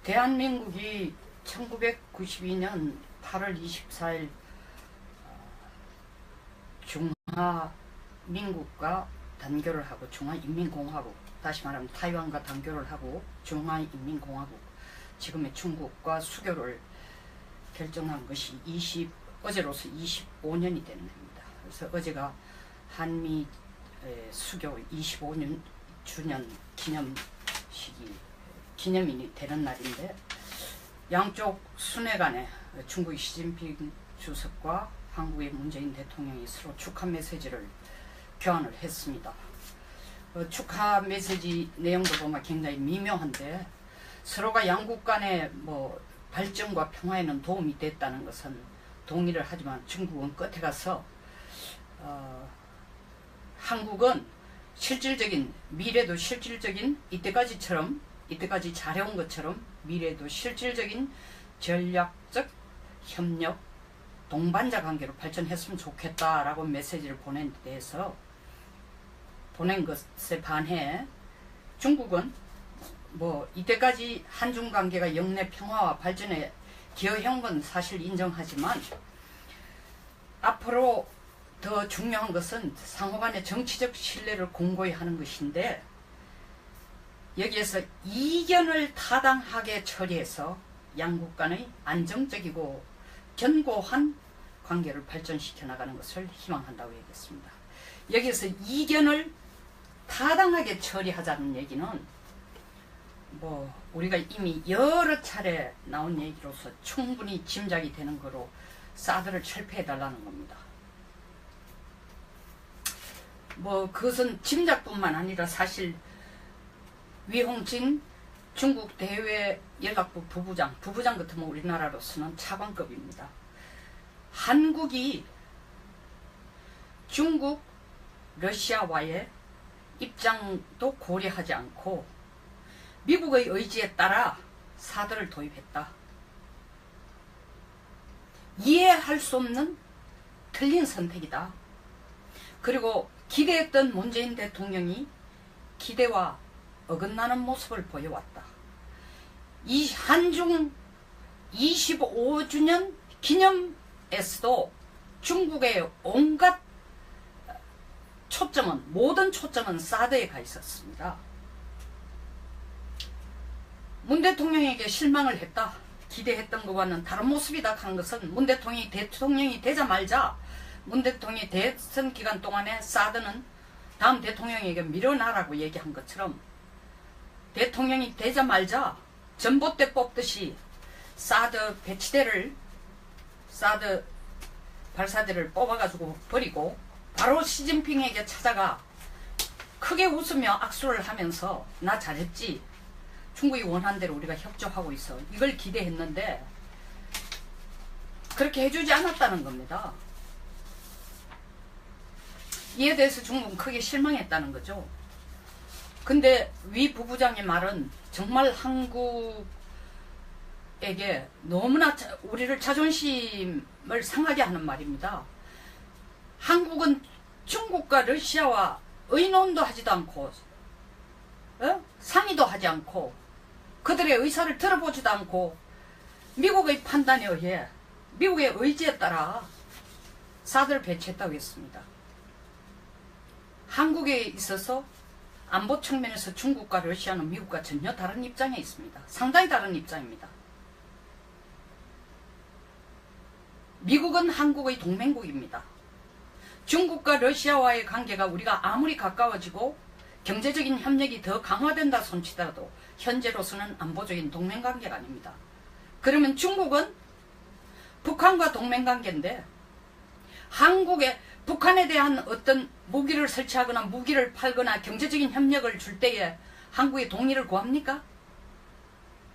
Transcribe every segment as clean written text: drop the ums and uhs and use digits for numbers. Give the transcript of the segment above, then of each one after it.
대한민국이 1992년 8월 24일 중화민국과 단교를 하고 중화인민공화국, 다시 말하면 타이완과 단교를 하고 중화인민공화국, 지금의 중국과 수교를 결정한 것이 어제로서 25년이 되는 해입니다. 그래서 어제가 한미 수교 25년 주년 기념일이 되는 날인데, 양쪽 순회 간에 중국의 시진핑 주석과 한국의 문재인 대통령이 서로 축하 메시지를 교환을 했습니다. 축하 메시지 내용도 보면 굉장히 미묘한데, 서로가 양국 간의 발전과 평화에는 도움이 됐다는 것은 동의를 하지만, 중국은 끝에 가서 한국은 실질적인, 미래도 실질적인, 이때까지 잘해온 것처럼 미래도 실질적인 전략적 협력, 동반자 관계로 발전했으면 좋겠다라고 메시지를 보낸 것에 반해, 중국은 이때까지 한중 관계가 영내 평화와 발전에 기여한 건 사실 인정하지만, 앞으로 더 중요한 것은 상호간의 정치적 신뢰를 공고히 하는 것인데, 여기에서 이견을 타당하게 처리해서 양국 간의 안정적이고 견고한 관계를 발전시켜 나가는 것을 희망한다고 얘기했습니다. 여기에서 이견을 타당하게 처리하자는 얘기는 우리가 이미 여러 차례 나온 얘기로서 충분히 짐작이 되는 거로 사드를 철폐해 달라는 겁니다. 그것은 짐작뿐만 아니라 사실 위홍진 중국 대외 연락부 부부장 같으면 우리나라로서는 차관급입니다. 한국이 중국, 러시아와의 입장도 고려하지 않고 미국의 의지에 따라 사드를 도입했다. 이해할 수 없는 틀린 선택이다. 그리고 기대했던 문재인 대통령이 기대와 어긋나는 모습을 보여왔다. 이 한중 25주년 기념에서도 중국의 온갖 모든 초점은 사드에 가 있었습니다. 문 대통령에게 실망을 했다. 기대했던 것과는 다른 모습이다 한 것은, 문 대통령이 되자마자 문 대통령이 대선 기간 동안에 사드는 다음 대통령에게 밀어놔라고 얘기한 것처럼, 대통령이 되자마자 전봇대 뽑듯이 사드 발사대를 뽑아가지고 버리고 바로 시진핑에게 찾아가 크게 웃으며 악수를 하면서 나 잘했지, 중국이 원한 대로 우리가 협조하고 있어, 이걸 기대했는데 그렇게 해주지 않았다는 겁니다. 이에 대해서 중국은 크게 실망했다는 거죠. 근데 위 부부장의 말은 정말 한국에게 너무나 우리를 자존심을 상하게 하는 말입니다. 한국은 중국과 러시아와 의논도 하지도 않고 상의도 하지 않고 그들의 의사를 들어보지도 않고 미국의 판단에 의해, 미국의 의지에 따라 사드를 배치했다고 했습니다. 한국에 있어서 안보 측면에서 중국과 러시아는 미국과 전혀 다른 입장에 있습니다. 상당히 다른 입장입니다. 미국은 한국의 동맹국입니다. 중국과 러시아와의 관계가 우리가 아무리 가까워지고 경제적인 협력이 더 강화된다 손치더라도 현재로서는 안보적인 동맹관계가 아닙니다. 그러면 중국은 북한과 동맹관계인데, 북한에 대한 어떤 무기를 설치하거나 무기를 팔거나 경제적인 협력을 줄 때에 한국의 동의를 구합니까?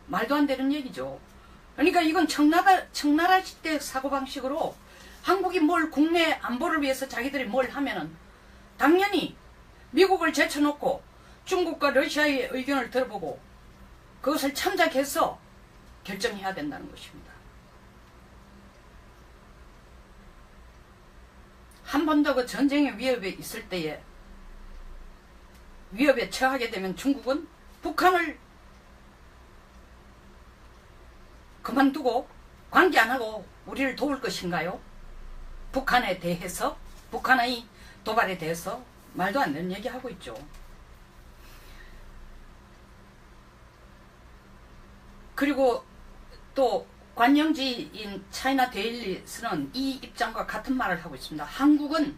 말도 안 되는 얘기죠. 그러니까 이건 청나라 시대 사고방식으로 한국이 국내 안보를 위해서 자기들이 뭘 하면은 당연히 미국을 제쳐놓고 중국과 러시아의 의견을 들어보고 그것을 참작해서 결정해야 된다는 것입니다. 한 번 더 그 전쟁의 위협에 있을 때에 위협에 처하게 되면 중국은 북한을 그만두고 관계 안 하고 우리를 도울 것인가요? 북한에 대해서, 북한의 도발에 대해서 말도 안 되는 얘기하고 있죠. 그리고 또 관영지인 차이나 데일리스는 이 입장과 같은 말을 하고 있습니다. 한국은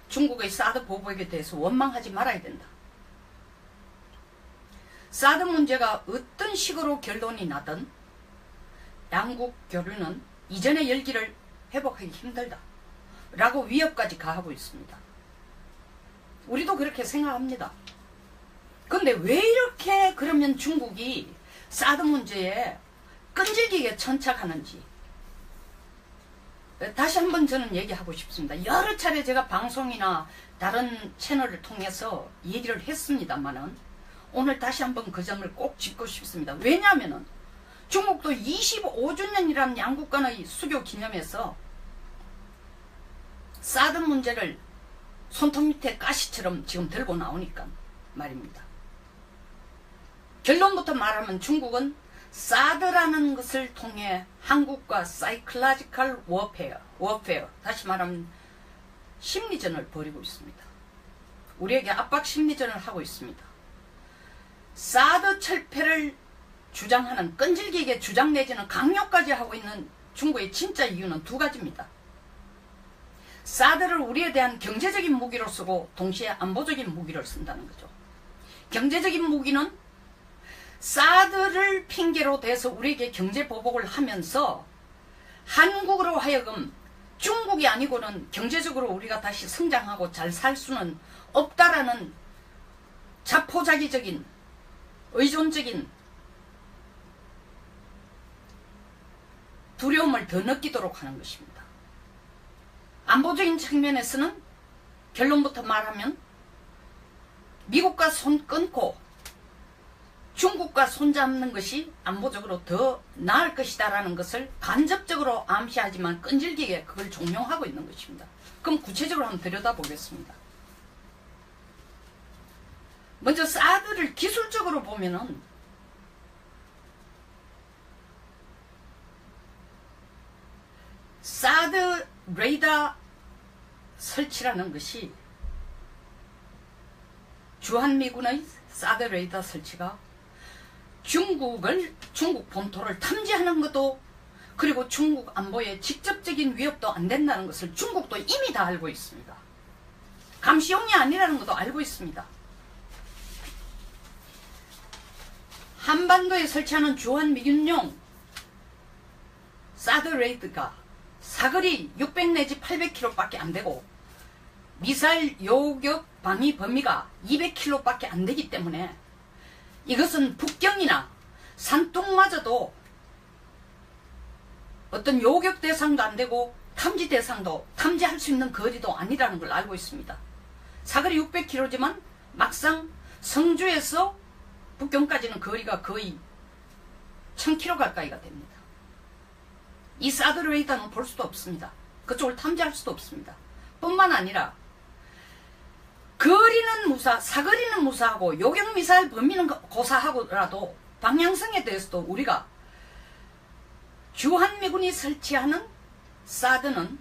중국의 사드 보복에 대해서 원망하지 말아야 된다. 사드 문제가 어떤 식으로 결론이 나든 양국 교류는 이전의 열기를 회복하기 힘들다 라고 위협까지 가하고 있습니다. 우리도 그렇게 생각합니다. 근데 왜 이렇게 그러면 중국이 사드 문제에 끈질기게 천착하는지 다시 한번 저는 얘기하고 싶습니다. 여러 차례 제가 방송이나 다른 채널을 통해서 얘기를 했습니다만은 오늘 다시 한번 그 점을 꼭 짚고 싶습니다. 왜냐하면은 중국도 25주년이라는 양국 간의 수교 기념에서 사드 문제를 손톱 밑에 가시처럼 지금 들고 나오니까 말입니다. 결론부터 말하면 중국은 사드라는 것을 통해 한국과 사이클라지컬 워페어, 다시 말하면 심리전을 벌이고 있습니다. 우리에게 압박 심리전을 하고 있습니다. 사드 철폐를 주장하는, 끈질기게 주장 내지는 강요까지 하고 있는 중국의 진짜 이유는 두 가지입니다. 사드를 우리에 대한 경제적인 무기로 쓰고 동시에 안보적인 무기를 쓴다는 거죠. 경제적인 무기는 사드를 핑계로 대서 우리에게 경제 보복을 하면서 한국으로 하여금 중국이 아니고는 경제적으로 우리가 다시 성장하고 잘 살 수는 없다라는 자포자기적인 의존적인 두려움을 더 느끼도록 하는 것입니다. 안보적인 측면에서는 결론부터 말하면 미국과 손 끊고 중국과 손잡는 것이 안보적으로 더 나을 것이다라는 것을 간접적으로 암시하지만 끈질기게 그걸 종용하고 있는 것입니다. 그럼 구체적으로 한번 들여다보겠습니다. 먼저 사드를 기술적으로 보면은 사드 레이더 설치라는 것이 주한미군의 사드 레이더 설치가 중국 본토를 탐지하는 것도 그리고 중국 안보에 직접적인 위협도 안 된다는 것을 중국도 이미 다 알고 있습니다. 감시용이 아니라는 것도 알고 있습니다. 한반도에 설치하는 주한미군용 사드 레이더가 사거리 600 내지 800km 밖에 안 되고 미사일 요격 방위 범위가 200km 밖에 안 되기 때문에 이것은 북경이나 산둥마저도 어떤 요격 대상도 안 되고 탐지 대상도 탐지할 수 있는 거리도 아니라는 걸 알고 있습니다. 사거리 600km지만 막상 성주에서 북경까지는 거리가 거의 1000km 가까이가 됩니다. 이 사드 레이더는 볼 수도 없습니다. 그쪽을 탐지할 수도 없습니다. 뿐만 아니라 거리는 사거리는 무사하고 요격미사일 범위는 고사하고라도 방향성에 대해서도 우리가 주한미군이 설치하는 사드는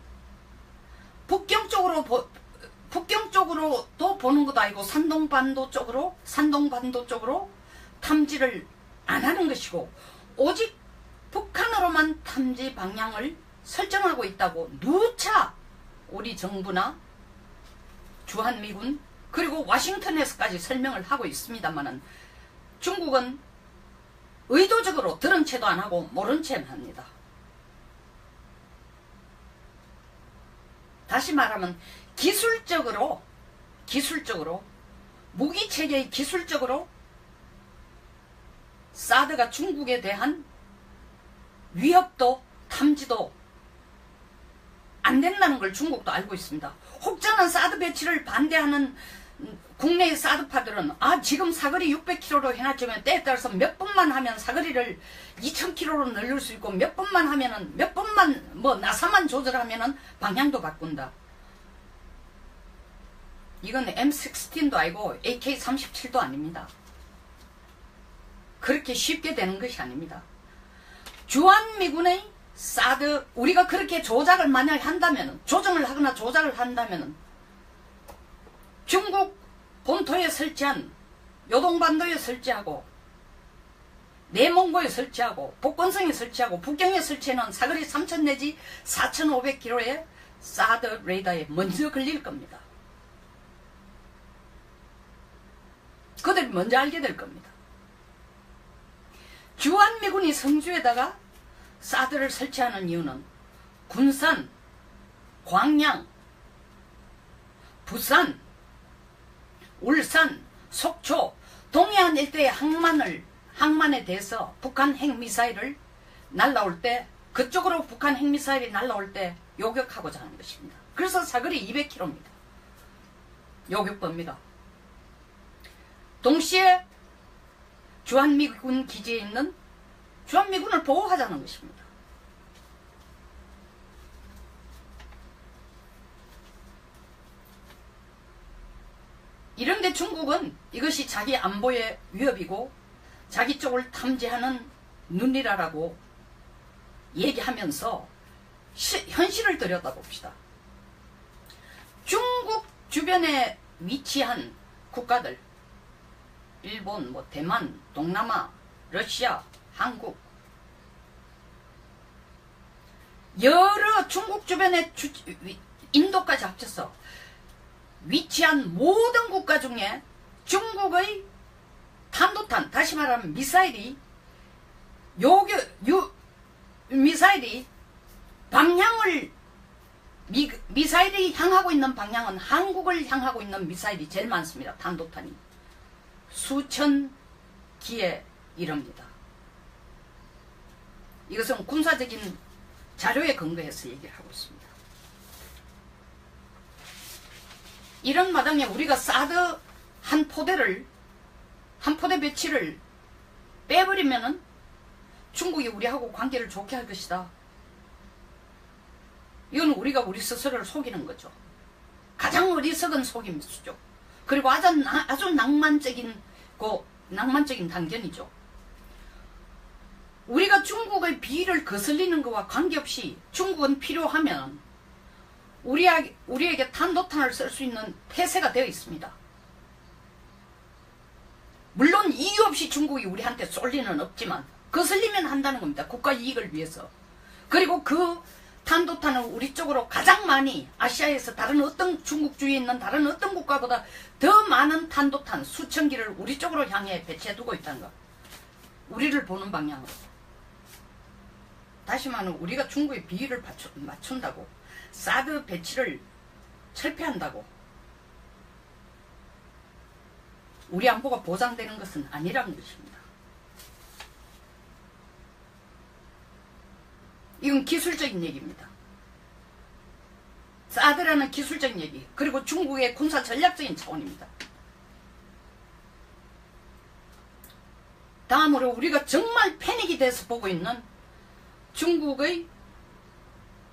북경 쪽으로도 보는 것도 아니고 산동반도 쪽으로 탐지를 안 하는 것이고 오직 북한으로만 탐지 방향을 설정하고 있다고 누차 우리 정부나 주한미군 그리고 워싱턴에서까지 설명을 하고 있습니다만은 중국은 의도적으로 들은 채도 안 하고 모른 채만 합니다. 다시 말하면 기술적으로 무기체계의 기술적으로 사드가 중국에 대한 위협도 탐지도 안 된다는 걸 중국도 알고 있습니다. 혹자는 사드 배치를 반대하는 국내의 사드파들은 지금 사거리 600km로 해놨지만 때에 따라서 몇 분만 하면 사거리를 2000km로 늘릴 수 있고 몇 분만 나사만 조절하면은 방향도 바꾼다. 이건 M16도 아니고 AK-37도 아닙니다. 그렇게 쉽게 되는 것이 아닙니다. 주한미군의 사드, 우리가 그렇게 조작을 만약 한다면, 조정을 하거나 조작을 한다면 중국 본토에 설치한, 요동반도에 설치하고 내몽고에 설치하고 복건성에 설치하고 북경에 설치하는 사거리 3,000 내지 4,500km의 사드 레이더에 먼저 걸릴 겁니다. 그들이 먼저 알게 될 겁니다. 주한미군이 성주에다가 사드를 설치하는 이유는 군산, 광양, 부산, 울산, 속초, 동해안 일대의 항만에 대해서 북한 핵미사일을 날라올 때, 그쪽으로 북한 핵미사일이 날라올 때 요격하고자 하는 것입니다. 그래서 사거리 200km입니다. 요격법입니다. 동시에 주한미군 기지에 있는 주한미군을 보호하자는 것입니다. 이런데 중국은 이것이 자기 안보의 위협이고 자기 쪽을 탐지하는 눈이라고 얘기하면서 현실을 들여다봅시다. 중국 주변에 위치한 국가들, 일본, 대만, 동남아, 러시아, 한국, 여러 중국 주변에 인도까지 합쳐서 위치한 모든 국가 중에 중국의 탄도탄, 다시 말하면 미사일이 미사일이 방향을, 미사일이 향하고 있는 방향은 한국을 향하고 있는 미사일이 제일 많습니다. 탄도탄이 수천 기에 이릅니다. 이것은 군사적인 자료에 근거해서 얘기를 하고 있습니다. 이런 마당에 우리가 사드 한 포대 배치를 빼버리면은 중국이 우리하고 관계를 좋게 할 것이다. 이건 우리가 우리 스스로를 속이는 거죠. 가장 어리석은 속임수죠. 그리고 아주 낭만적인 단견이죠. 우리가 중국의 비위를 거슬리는 것과 관계없이 중국은 필요하면 우리에게 탄도탄을 쓸 수 있는 폐쇄가 되어 있습니다. 물론 이유 없이 중국이 우리한테 쏠 리는 없지만 거슬리면 한다는 겁니다. 국가 이익을 위해서. 그리고 그 탄도탄을 우리 쪽으로 가장 많이, 아시아에서 다른 어떤 중국주의에 있는 다른 어떤 국가보다 더 많은 탄도탄 수천 기를 우리 쪽으로 향해 배치해두고 있다는 것. 우리를 보는 방향으로. 다시 말하면 우리가 중국의 비위를 맞춘다고, 사드 배치를 철폐한다고 우리 안보가 보장되는 것은 아니라는 것입니다. 이건 기술적인 얘기입니다. 사드라는 기술적인 얘기, 그리고 중국의 군사 전략적인 차원입니다. 다음으로 우리가 정말 패닉이 돼서 보고 있는 중국의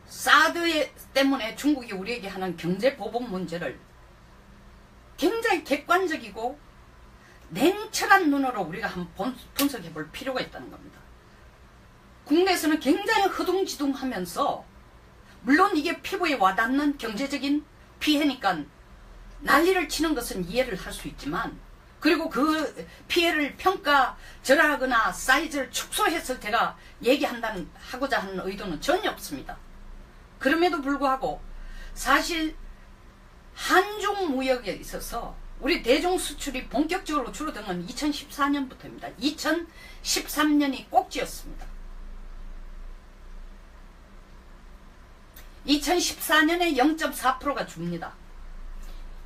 사드 때문에 중국이 우리에게 하는 경제 보복 문제를 굉장히 객관적이고 냉철한 눈으로 우리가 한번 분석해 볼 필요가 있다는 겁니다. 국내에서는 굉장히 허둥지둥하면서, 물론 이게 피부에 와닿는 경제적인 피해니까 난리를 치는 것은 이해를 할 수 있지만, 그리고 그 피해를 평가절하하거나 사이즈를 축소해서 제가 하고자 하는 의도는 전혀 없습니다. 그럼에도 불구하고 사실 한중 무역에 있어서 우리 대중 수출이 본격적으로 줄어든 건 2014년부터입니다. 2013년이 꼭지였습니다. 2014년에 0.4%가 줍니다.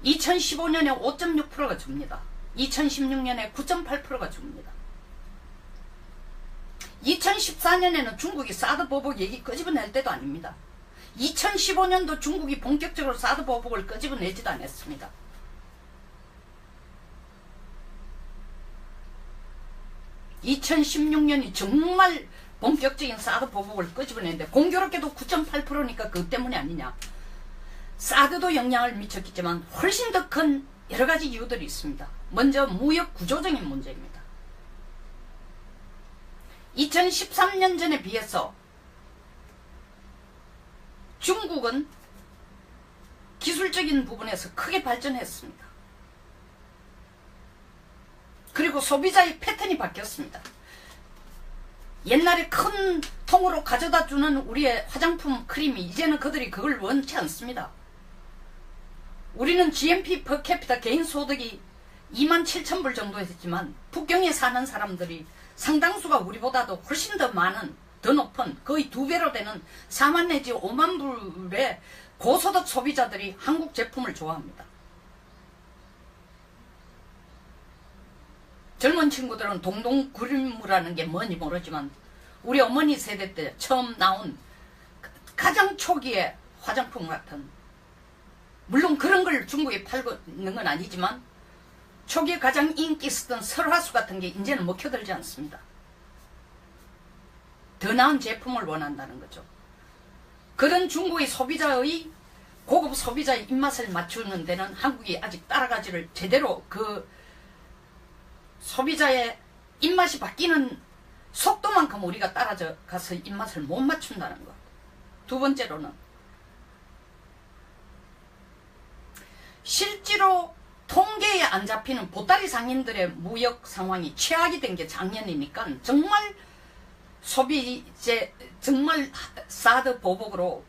2015년에 5.6%가 줍니다. 2016년에 9.8%가 줍니다. 2014년에는 중국이 사드 보복 얘기 끄집어낼 때도 아닙니다. 2015년도 중국이 본격적으로 사드 보복을 끄집어내지도 않았습니다. (2016년이) 정말 본격적인 사드 보복을 끄집어내는데, 공교롭게도 9.8%니까 그것 때문이 아니냐. 사드도 영향을 미쳤겠지만 훨씬 더 큰 여러가지 이유들이 있습니다. 먼저 무역 구조적인 문제입니다. 2013년 전에 비해서 중국은 기술적인 부분에서 크게 발전했습니다. 그리고 소비자의 패턴이 바뀌었습니다. 옛날에 큰 통으로 가져다 주는 우리의 화장품 크림이 이제는 그들이 그걸 원치 않습니다. 우리는 GNP 퍼캐피타 개인 소득이 27,000불 정도 했지만 북경에 사는 사람들이 상당수가 우리보다도 훨씬 더 많은, 더 높은, 거의 2배로 되는 4만 내지 5만 불의 고소득 소비자들이 한국 제품을 좋아합니다. 젊은 친구들은 동동구림무라는 게 뭔지 모르지만 우리 어머니 세대 때 처음 나온 가장 초기의 화장품 같은, 물론 그런 걸 중국에 팔고 있는 건 아니지만 초기에 가장 인기 있었던 설화수 같은 게 이제는 먹혀들지 않습니다. 더 나은 제품을 원한다는 거죠. 그런 중국의 소비자의, 고급 소비자의 입맛을 맞추는 데는 한국이 아직 따라가지를 제대로, 그 소비자의 입맛이 바뀌는 속도만큼 우리가 따라가서 입맛을 못 맞춘다는 것. 두 번째로는 실제로 통계에 안 잡히는 보따리 상인들의 무역 상황이 최악이 된 게 작년이니까 정말 소비재, 정말 사드 보복으로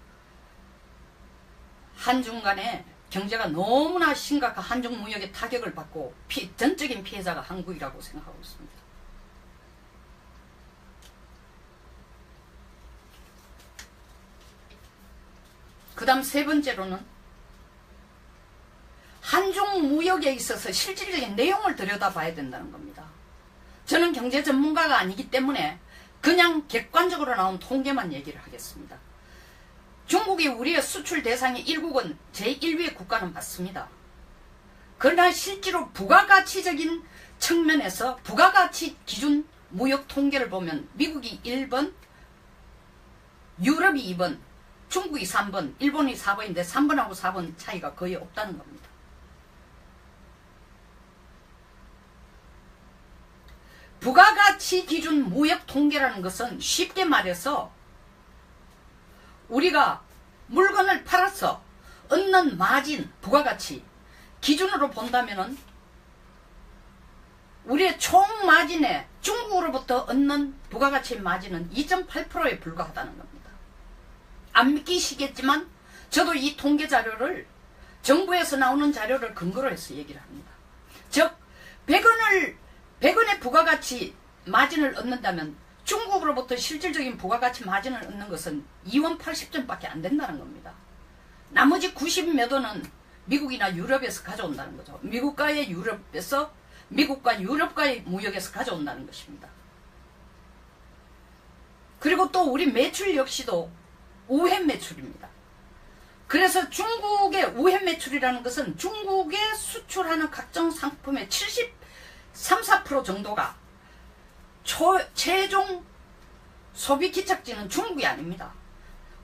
한중 간에 경제가 너무나 심각한 한중 무역의 타격을 받고 전적인 피해자가 한국이라고 생각하고 있습니다. 그 다음 세 번째로는 한중 무역에 있어서 실질적인 내용을 들여다봐야 된다는 겁니다. 저는 경제 전문가가 아니기 때문에 그냥 객관적으로 나온 통계만 얘기를 하겠습니다. 중국이 우리의 수출 대상의 1국은 제1위의 국가는 맞습니다. 그러나 실제로 부가가치적인 측면에서 부가가치 기준 무역 통계를 보면 미국이 1번, 유럽이 2번, 중국이 3번, 일본이 4번인데 3번하고 4번 차이가 거의 없다는 겁니다. 부가가치 기준 무역 통계라는 것은 쉽게 말해서 우리가 물건을 팔아서 얻는 마진, 부가가치 기준으로 본다면은 우리의 총 마진에 중국으로부터 얻는 부가가치 마진은 2.8%에 불과하다는 겁니다. 안 믿기시겠지만 저도 이 통계 자료를 정부에서 나오는 자료를 근거로 해서 얘기를 합니다. 즉 100원의 부가가치 마진을 얻는다면 중국으로부터 실질적인 부가가치 마진을 얻는 것은 2원 80전밖에 안 된다는 겁니다. 나머지 90 몇 원은 미국이나 유럽에서 가져온다는 거죠. 미국과 유럽과의 무역에서 가져온다는 것입니다. 그리고 또 우리 매출 역시도 우회 매출입니다. 그래서 중국의 우회 매출이라는 것은 중국에 수출하는 각종 상품의 73, 4% 정도가 최종 소비 기착지는 중국이 아닙니다.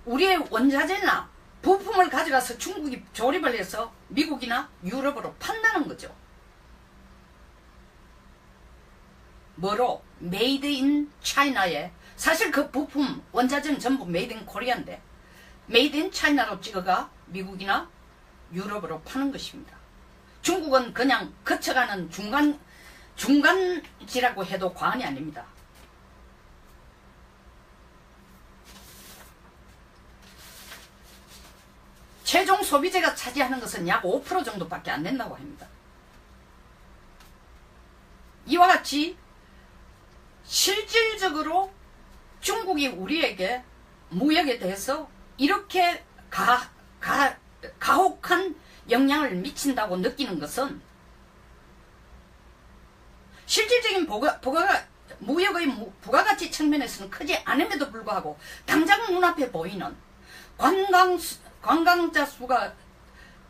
우리의 원자재나 부품을 가져가서 중국이 조립을 해서 미국이나 유럽으로 판다는 거죠. 뭐로? 메이드 인 차이나에, 사실 그 부품 원자재는 전부 메이드 인 코리아인데 메이드 인 차이나로 찍어가 미국이나 유럽으로 파는 것입니다. 중국은 그냥 거쳐가는 중간지라고 해도 과언이 아닙니다. 최종 소비재가 차지하는 것은 약 5% 정도밖에 안 된다고 합니다. 이와 같이 실질적으로 중국이 우리에게 무역에 대해서 이렇게 가혹한 영향을 미친다고 느끼는 것은 실질적인 무역의 부가가치 측면에서는 크지 않음에도 불구하고 당장 눈앞에 보이는 관광자 수가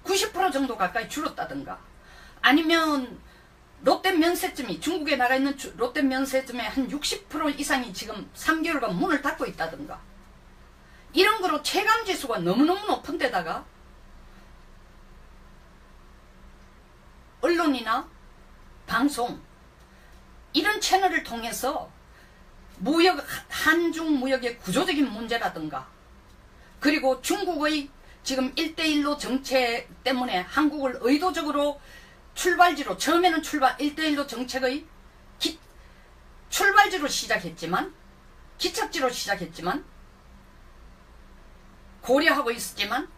90% 정도 가까이 줄었다든가, 아니면 롯데 면세점이, 중국에 나가 있는 롯데 면세점의 한 60% 이상이 지금 3개월간 문을 닫고 있다든가, 이런 거로 체감지수가 너무너무 높은 데다가 언론이나 방송 이런 채널을 통해서 한중 무역의 구조적인 문제라든가, 그리고 중국의 지금 1대1로 정책 때문에 한국을 의도적으로 출발지로, 처음에는 1대1로 정책의 출발지로 시작했지만, 기착지로 시작했지만, 고려하고 있었지만,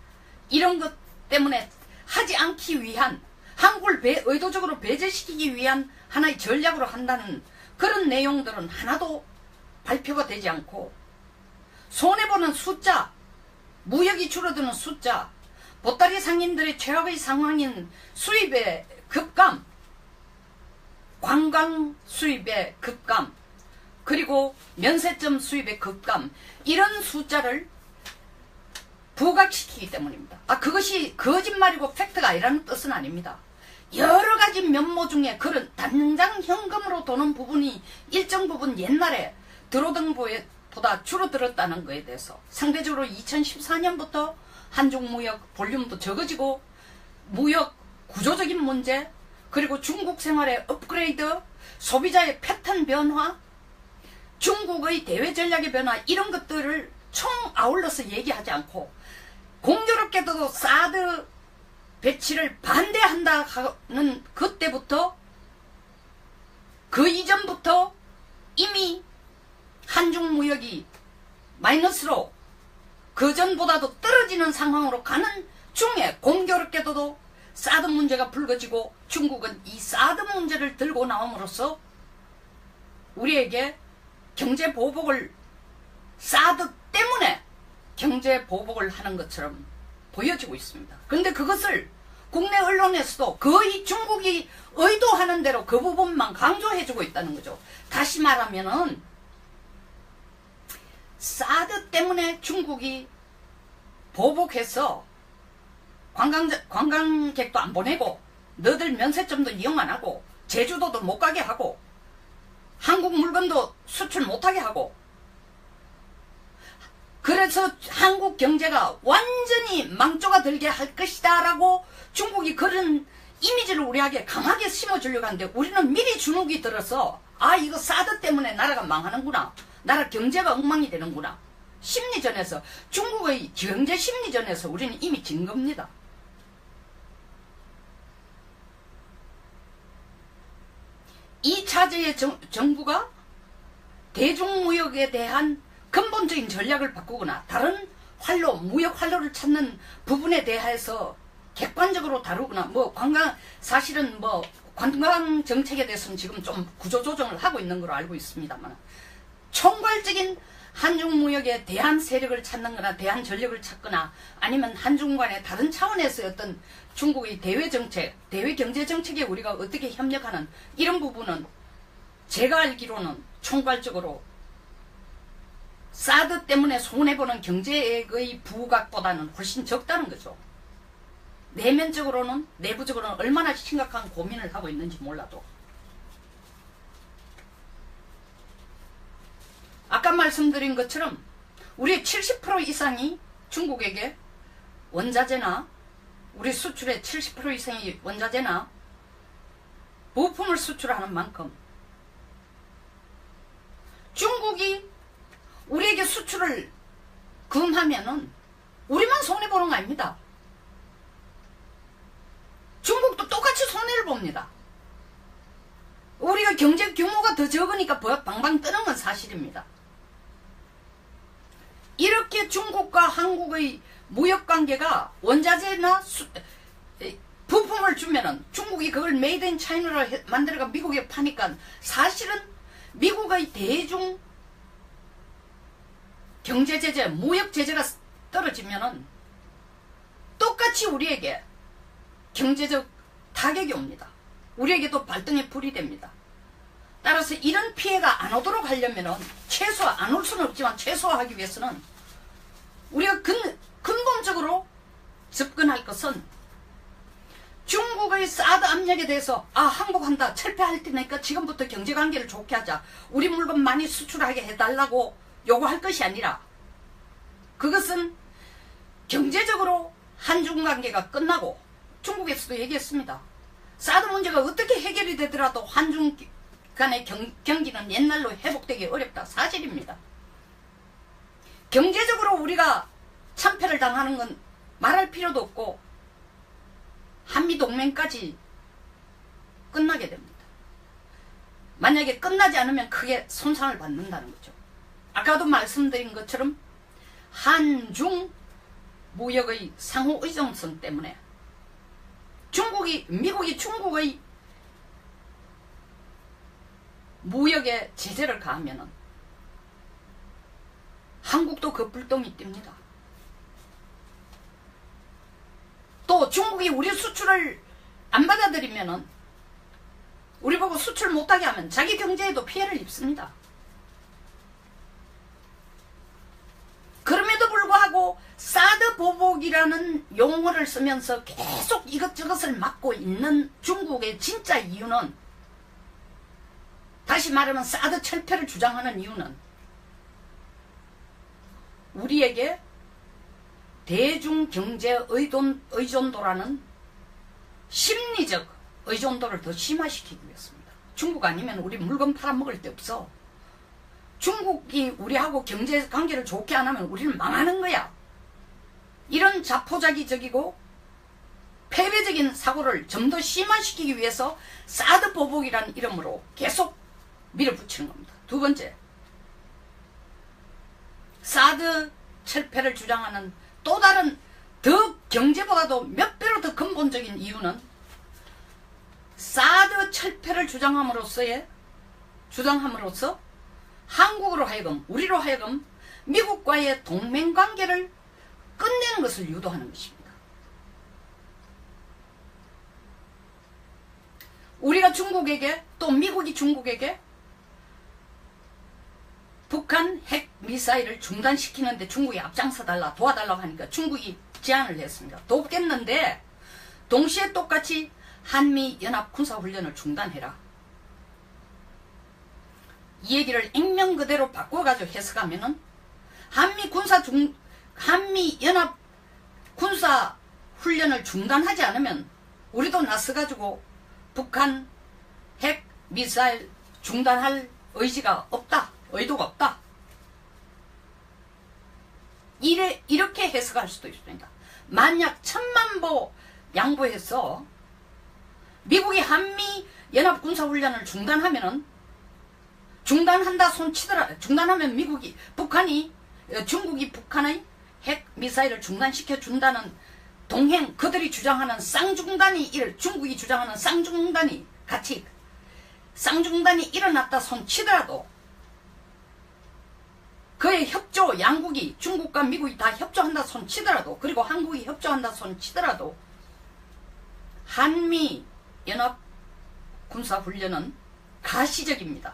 이런 것 때문에 하지 않기 위한, 한국을 의도적으로 배제시키기 위한 하나의 전략으로 한다는 그런 내용들은 하나도 발표가 되지 않고, 손해보는 숫자, 무역이 줄어드는 숫자, 보따리 상인들의 최악의 상황인 수입의 급감, 관광 수입의 급감, 그리고 면세점 수입의 급감, 이런 숫자를 부각시키기 때문입니다. 그것이 거짓말이고 팩트가 아니라는 뜻은 아닙니다. 여러 가지 면모 중에 그런 당장 현금으로 도는 부분이 일정 부분 옛날에 들어오던 보다 줄어들었다는 것에 대해서, 상대적으로 2014년부터 한중 무역 볼륨도 적어지고, 무역 구조적인 문제, 그리고 중국 생활의 업그레이드, 소비자의 패턴 변화, 중국의 대외 전략의 변화, 이런 것들을 총 아울러서 얘기하지 않고, 공교롭게도 사드 배치를 반대한다 하는 그때부터, 그 이전부터 이미 한중 무역이 마이너스로, 그전보다도 떨어지는 상황으로 가는 중에 공교롭게도 사드 문제가 불거지고, 중국은 이 사드 문제를 들고 나옴으로써 우리에게 경제 보복을, 사드 때문에 경제 보복을 하는 것처럼 보여지고 있습니다. 그런데 그것을 국내 언론에서도 거의 중국이 의도하는 대로 그 부분만 강조해주고 있다는 거죠. 다시 말하면은 사드 때문에 중국이 보복해서 관광객도 안 보내고, 너들 면세점도 이용 안 하고, 제주도도 못 가게 하고, 한국 물건도 수출 못하게 하고, 그래서 한국 경제가 완전히 망조가 들게 할 것이다 라고 중국이 그런 이미지를 우리에게 강하게 심어주려고 하는데, 우리는 미리 주눅이 들어서 이거 사드 때문에 나라가 망하는구나, 나라 경제가 엉망이 되는구나, 심리전에서, 중국의 경제 심리전에서 우리는 이미 진 겁니다. 이 차제의 정부가 대중무역에 대한 근본적인 전략을 바꾸거나 다른 활로, 무역 활로를 찾는 부분에 대해서 객관적으로 다루거나, 사실은 관광 정책에 대해서는 지금 좀 구조조정을 하고 있는 걸로 알고 있습니다만, 총괄적인 한중 무역에 대한 세력을 찾는 거나 대한 전력을 찾거나, 아니면 한중 간의 다른 차원에서 어떤 중국의 대외 정책, 대외 경제 정책에 우리가 어떻게 협력하는, 이런 부분은 제가 알기로는 총괄적으로 사드 때문에 손해보는 경제액의 부각보다는 훨씬 적다는 거죠. 내면적으로는, 내부적으로는 얼마나 심각한 고민을 하고 있는지 몰라도. 아까 말씀드린 것처럼 우리의 70% 이상이 중국에게 원자재나, 우리 수출의 70% 이상이 원자재나 부품을 수출하는 만큼 중국이 우리에게 수출을 금하면은 우리만 손해보는 거 아닙니다. 중국도 똑같이 손해를 봅니다. 우리가 경제 규모가 더 적으니까 방방 뜨는 건 사실입니다. 이렇게 중국과 한국의 무역관계가 원자재나 부품을 주면은 중국이 그걸 메이드 인 차이나로 만들어가 미국에 파니까, 사실은 미국의 대중 경제제재, 무역제재가 떨어지면은 똑같이 우리에게 경제적 타격이 옵니다. 우리에게도 발등에 불이 됩니다. 따라서 이런 피해가 안 오도록 하려면은, 안 올 수는 없지만 최소화하기 위해서는 우리가 근본적으로 접근할 것은, 중국의 사드 압력에 대해서 항복한다, 철폐할 테니까 지금부터 경제관계를 좋게 하자, 우리 물건 많이 수출하게 해달라고 요구할 것이 아니라, 그것은 경제적으로 한중관계가 끝나고, 중국에서도 얘기했습니다. 사드 문제가 어떻게 해결이 되더라도 한중 간의 경기는 옛날로 회복되기 어렵다. 사실입니다. 경제적으로 우리가 참패를 당하는 건 말할 필요도 없고 한미동맹까지 끝나게 됩니다. 만약에 끝나지 않으면 크게 손상을 받는다는 거죠. 아까도 말씀드린 것처럼 한중 무역의 상호 의존성 때문에 미국이 중국의 무역에 제재를 가하면은 한국도 그 불똥이 띱니다. 또 중국이 우리 수출을 안 받아들이면은 우리 보고 수출 못하게 하면 자기 경제에도 피해를 입습니다. 그럼에도 불구하고 사드 보복이라는 용어를 쓰면서 계속 이것저것을 막고 있는 중국의 진짜 이유는, 다시 말하면 사드 철폐를 주장하는 이유는 우리에게 대중경제 의존도라는 심리적 의존도를 더 심화시키기 위해서입니다. 중국 아니면 우리 물건 팔아먹을 데 없어. 중국이 우리하고 경제관계를 좋게 안 하면 우리는 망하는 거야. 이런 자포자기적이고 패배적인 사고를 좀 더 심화시키기 위해서 사드 보복이라는 이름으로 계속 밀어붙이는 겁니다. 두 번째, 사드 철폐를 주장하는 또 다른 더 경제보다도 몇 배로 더 근본적인 이유는 사드 철폐를 주장함으로써 한국으로 하여금, 우리로 하여금 미국과의 동맹관계를 끝내는 것을 유도하는 것입니다. 우리가 중국에게, 또 미국이 중국에게 북한 핵 미사일을 중단시키는데 중국이 앞장서달라, 도와달라고 하니까 중국이 제안을 했습니다. 돕겠는데 동시에 똑같이 한미연합 군사훈련을 중단해라. 이 얘기를 액면 그대로 바꿔가지고 해석하면은 한미연합 군사훈련을 중단하지 않으면 우리도 나서가지고 북한 핵 미사일 중단할 의지가 없다. 의도가 없다. 이렇게 해석할 수도 있습니다. 만약 1000만보 양보해서 미국이 한미 연합군사훈련을 중단하면은, 중단한다 손치더라, 중단하면 중국이 북한의 핵 미사일을 중단시켜 준다는 동행, 그들이 주장하는 쌍중단이 중국이 주장하는 쌍중단이 일어났다 손치더라도, 그의 협조, 양국이, 중국과 미국이 다 협조한다 손치더라도, 그리고 한국이 협조한다 손치더라도 한미 연합 군사훈련은 가시적입니다.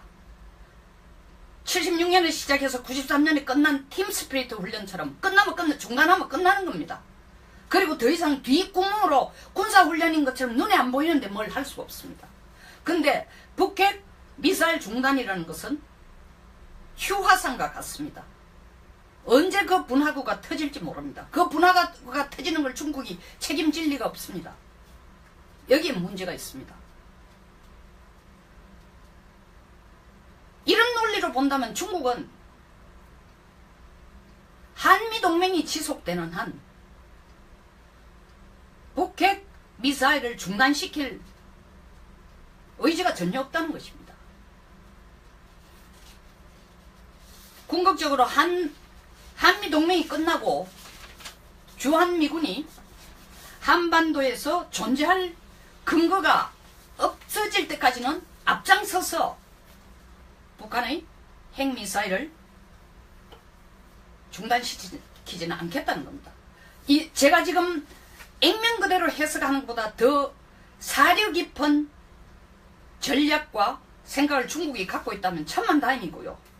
76년에 시작해서 93년에 끝난 팀스피리트 훈련처럼 중단하면 끝나는 겁니다. 그리고 더 이상 뒷구멍으로 군사훈련인 것처럼 눈에 안 보이는데 뭘 할 수가 없습니다. 근데 북핵 미사일 중단이라는 것은 휴화상과 같습니다. 언제 그 분화구가 터질지 모릅니다. 그 분화구가 터지는 걸 중국이 책임질 리가 없습니다. 여기에 문제가 있습니다. 이런 논리로 본다면 중국은 한미동맹이 지속되는 한 북핵 미사일을 중단시킬 의지가 전혀 없다는 것입니다. 궁극적으로 한미동맹이 끝나고 주한미군이 한반도에서 존재할 근거가 없어질 때까지는 앞장서서 북한의 핵미사일을 중단시키지는 않겠다는 겁니다. 제가 지금 액면 그대로 해석하는 것보다 더 사려 깊은 전략과 생각을 중국이 갖고 있다면 천만다행이고요.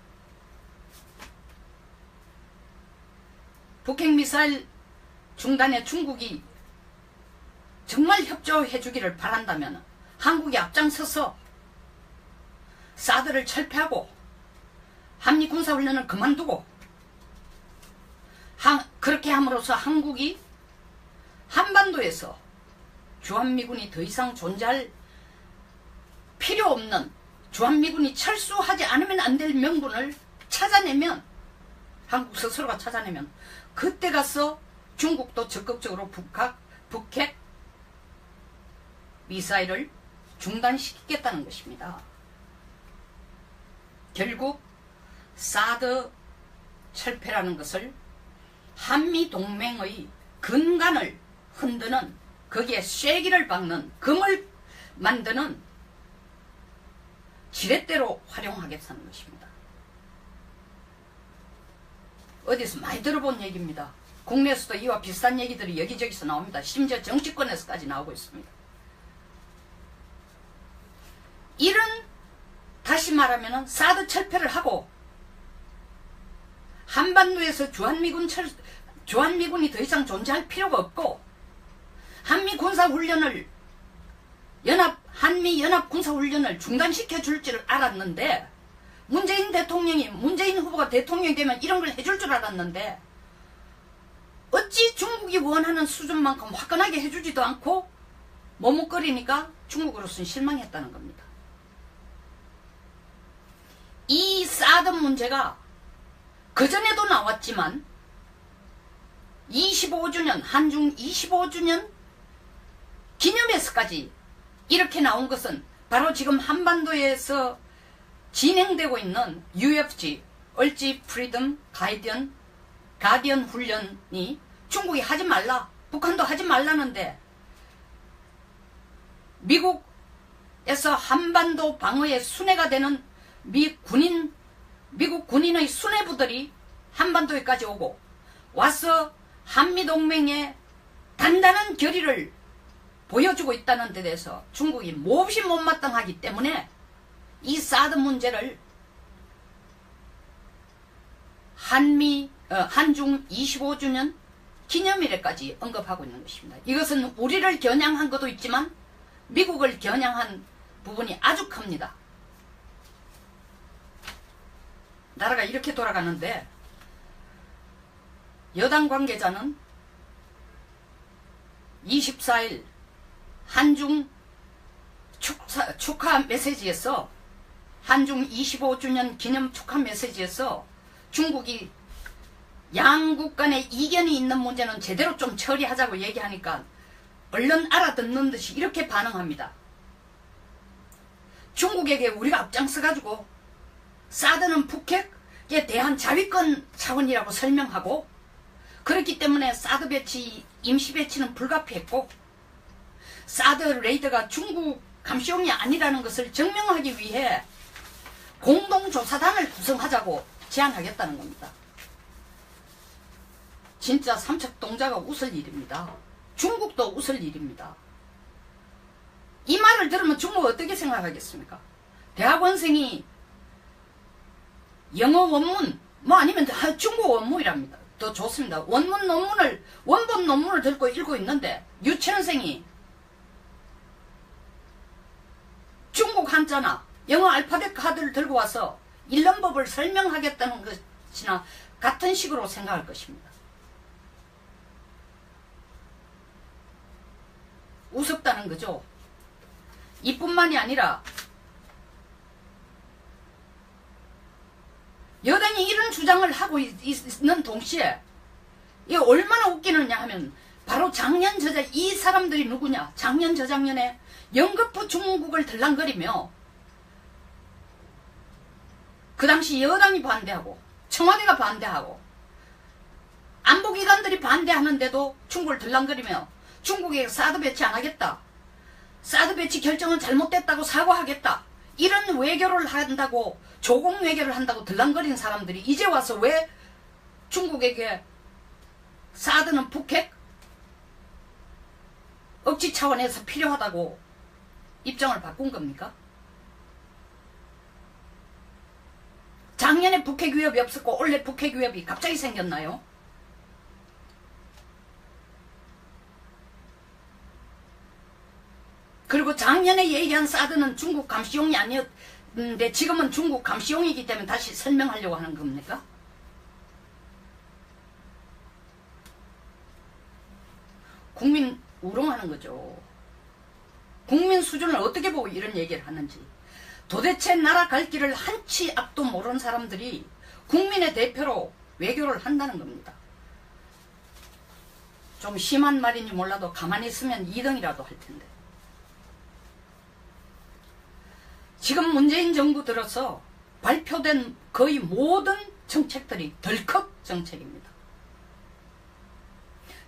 북핵미사일 중단에 중국이 정말 협조해 주기를 바란다면 한국이 앞장서서 사드를 철폐하고 한미 군사훈련을 그만두고 그렇게 함으로써 한국이 한반도에서 주한미군이 더 이상 존재할 필요 없는 주한미군이 철수하지 않으면 안 될 명분을 찾아내면, 한국 스스로가 찾아내면, 그때 가서 중국도 적극적으로 북핵 미사일을 중단시키겠다는 것입니다. 결국 사드 철폐라는 것을 한미동맹의 근간을 흔드는, 거기에 쐐기를 박는, 금을 만드는 지렛대로 활용하겠다는 것입니다. 어디서 많이 들어본 얘기입니다. 국내에서도 이와 비슷한 얘기들이 여기저기서 나옵니다. 심지어 정치권에서까지 나오고 있습니다. 이런, 다시 말하면 사드 철폐를 하고 한반도에서 주한미군이 더 이상 존재할 필요가 없고 한미 연합 군사훈련을 중단시켜 줄 줄 알았는데, 문재인 후보가 대통령이 되면 이런 걸 해줄 줄 알았는데, 어찌 중국이 원하는 수준만큼 화끈하게 해주지도 않고 머뭇거리니까 중국으로서는 실망했다는 겁니다. 이 사드 문제가 그전에도 나왔지만 25주년, 한중 25주년 기념회에서까지 이렇게 나온 것은 바로 지금 한반도에서 진행되고 있는 UFG, 얼지 프리덤 가디언 훈련이 중국이 하지 말라, 북한도 하지 말라는데, 미국에서 한반도 방어의 순회가 되는 미국 군인의 수뇌부들이 한반도에까지 오고 와서 한미동맹의 단단한 결의를 보여주고 있다는 데 대해서 중국이 몹시 못마땅하기 때문에 이 사드 문제를 한중 25주년 기념일에까지 언급하고 있는 것입니다. 이것은 우리를 겨냥한 것도 있지만 미국을 겨냥한 부분이 아주 큽니다. 나라가 이렇게 돌아가는데 여당 관계자는 24일 한중 축하 메시지에서, 한중 25주년 기념 축하 메시지에서 중국이 양국 간의 이견이 있는 문제는 제대로 좀 처리하자고 얘기하니까 얼른 알아듣는 듯이 이렇게 반응합니다. 중국에게 우리가 앞장서가지고 사드는 북핵에 대한 자위권 차원이라고 설명하고, 그렇기 때문에 사드 배치, 임시 배치는 불가피했고, 사드 레이더가 중국 감시용이 아니라는 것을 증명하기 위해 공동조사단을 구성하자고 제안하겠다는 겁니다. 진짜 삼척동자가 웃을 일입니다. 중국도 웃을 일입니다. 이 말을 들으면 중국 어떻게 생각하겠습니까? 대학원생이 영어 원문, 아니면 중국 원문이랍니다. 더 좋습니다. 원본 논문을 들고 읽고 있는데, 유치원생이 중국 한자나 영어 알파벳 카드를 들고 와서 읽는 법을 설명하겠다는 것이나 같은 식으로 생각할 것입니다. 우습다는 거죠. 이뿐만이 아니라 여당이 이런 주장을 하고 있는 동시에 이게 얼마나 웃기느냐 하면, 바로 작년 이 사람들이 누구냐? 작년 저작년에 영급부 중국을 들랑거리며 그 당시 여당이 반대하고 청와대가 반대하고 안보기관들이 반대하는데도 중국을 들랑거리며 중국에 사드 배치 안 하겠다, 사드 배치 결정은 잘못됐다고 사과하겠다, 이런 외교를 한다고, 조공 외교를 한다고 들랑거린 사람들이 이제 와서 왜 중국에게 사드는 북핵 억지 차원에서 필요하다고 입장을 바꾼 겁니까? 작년에 북핵 위협이 없었고 올해 북핵 위협이 갑자기 생겼나요? 그리고 작년에 얘기한 사드는 중국 감시용이 아니었는데 지금은 중국 감시용이기 때문에 다시 설명하려고 하는 겁니까? 국민 우롱하는 거죠. 국민 수준을 어떻게 보고 이런 얘기를 하는지. 도대체 나라 갈 길을 한치 앞도 모르는 사람들이 국민의 대표로 외교를 한다는 겁니다. 좀 심한 말인지 몰라도 가만히 있으면 2등이라도 할 텐데. 지금 문재인 정부 들어서 발표된 거의 모든 정책들이 덜컥 정책입니다.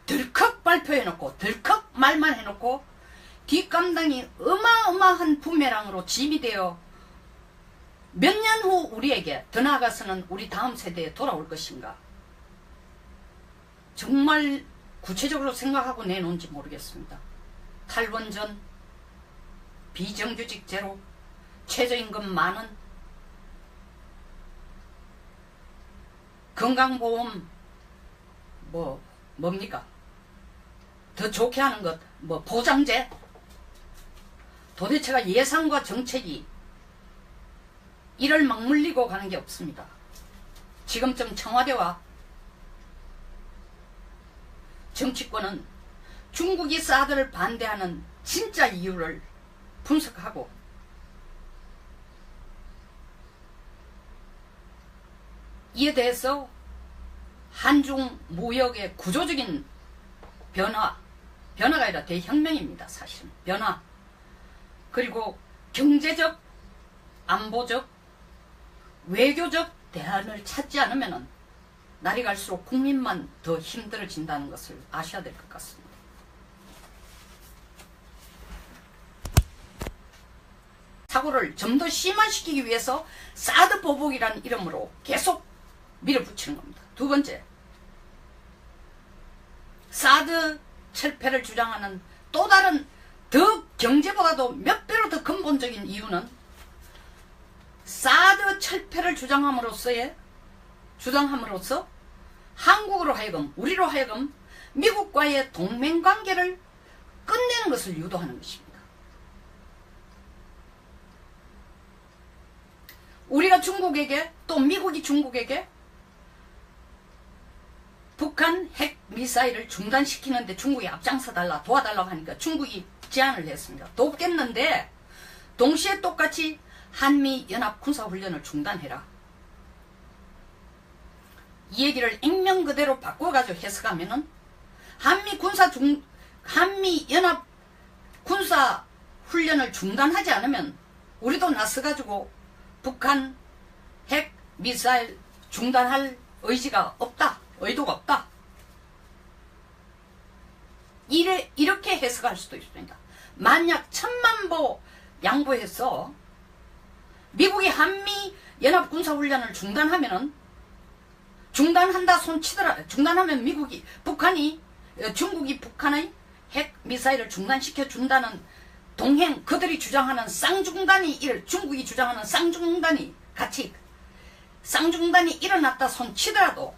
덜컥 발표해놓고 덜컥 말만 해놓고 뒷감당이 어마어마한 부메랑으로 짐이 되어 몇 년 후 우리에게 더 나아가서는 우리 다음 세대에 돌아올 것인가. 정말 구체적으로 생각하고 내놓은지 모르겠습니다. 탈원전, 비정규직 제로, 최저임금 만원, 건강보험 뭡니까? 더 좋게 하는 것, 보장제? 도대체가 예산과 정책이 이를 막물리고 가는 게 없습니다. 지금쯤 청와대와 정치권은 중국이 사드를 반대하는 진짜 이유를 분석하고 이에 대해서 한중 무역의 구조적인 변화가 아니라 대혁명입니다. 사실은 변화, 그리고 경제적, 안보적, 외교적 대안을 찾지 않으면 날이 갈수록 국민만 더 힘들어진다는 것을 아셔야 될 것 같습니다. 사고를 좀 더 심화시키기 위해서 사드 보복이라는 이름으로 계속 밀어붙이는 겁니다. 두 번째, 사드 철폐를 주장하는 또 다른 더 경제보다도 몇 배로 더 근본적인 이유는 사드 철폐를 주장함으로써 한국으로 하여금, 우리로 하여금 미국과의 동맹관계를 끝내는 것을 유도하는 것입니다. 우리가 중국에게, 또 미국이 중국에게 북한 핵 미사일을 중단시키는데 중국이 앞장서달라, 도와달라고 하니까 중국이 제안을 했습니다. 돕겠는데 동시에 똑같이 한미연합 군사훈련을 중단해라. 이 얘기를 액면 그대로 바꿔가지고 해석하면은 한미연합 군사훈련을 중단하지 않으면 우리도 나서가지고 북한 핵 미사일 중단할 의지가 없다. 의도가 없다. 이렇게 해석할 수도 있습니다. 만약 1000만보 양보해서 미국이 한미 연합 군사훈련을 중단하면은 중단한다 손치더라. 중단하면 중국이 북한의 핵 미사일을 중단시켜 준다는 동행, 그들이 주장하는 쌍중단이 중국이 주장하는 쌍중단이 일어났다 손치더라도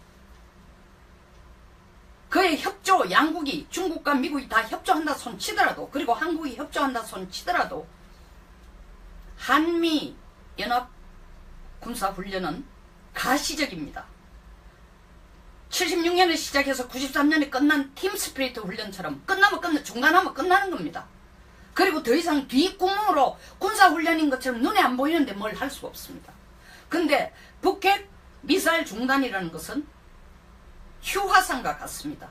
그의 협조, 양국이, 중국과 미국이 다 협조한다 손치더라도, 그리고 한국이 협조한다 손치더라도 한미 연합 군사훈련은 가시적입니다. 76년에 시작해서 93년에 끝난 팀스피리트 훈련처럼 중단하면 끝나는 겁니다. 그리고 더 이상 뒷구멍으로 군사훈련인 것처럼 눈에 안 보이는데 뭘 할 수가 없습니다. 근데 북핵 미사일 중단이라는 것은 휴화상과 같습니다.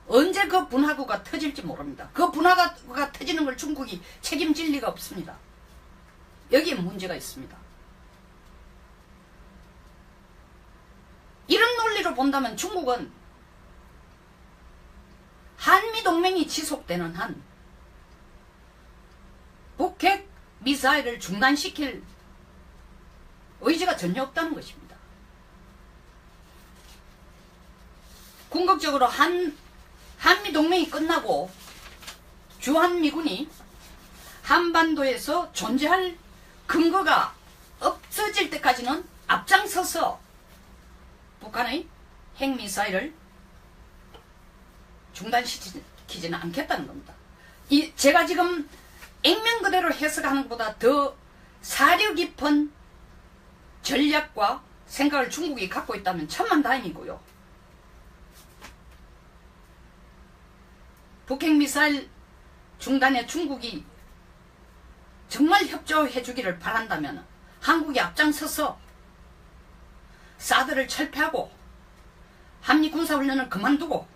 언제 그 분화구가 터질지 모릅니다. 그 분화구가 터지는 걸 중국이 책임질 리가 없습니다. 여기에 문제가 있습니다. 이런 논리로 본다면 중국은 한미동맹이 지속되는 한 북핵 미사일을 중단시킬 의지가 전혀 없다는 것입니다. 궁극적으로 한미동맹이 끝나고 주한미군이 한반도에서 존재할 근거가 없어질 때까지는 앞장서서 북한의 핵미사일을 중단시키지는 않겠다는 겁니다. 제가 지금 액면 그대로 해석하는 것보다 더 사려 깊은 전략과 생각을 중국이 갖고 있다면 천만다행이고요. 북핵미사일 중단에 중국이 정말 협조해 주기를 바란다면 한국이 앞장서서 사드를 철폐하고 한미 군사훈련을 그만두고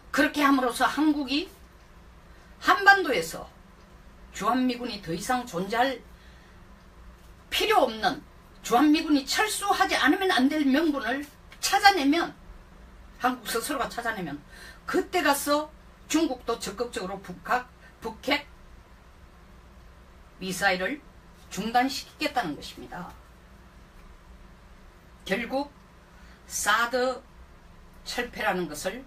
그렇게 함으로써 한국이 한반도에서 주한미군이 더 이상 존재할 필요 없는, 주한미군이 철수하지 않으면 안 될 명분을 찾아내면, 한국 스스로가 찾아내면 그때 가서 중국도 적극적으로 북핵 미사일을 중단시키겠다는 것입니다. 결국 사드 철폐라는 것을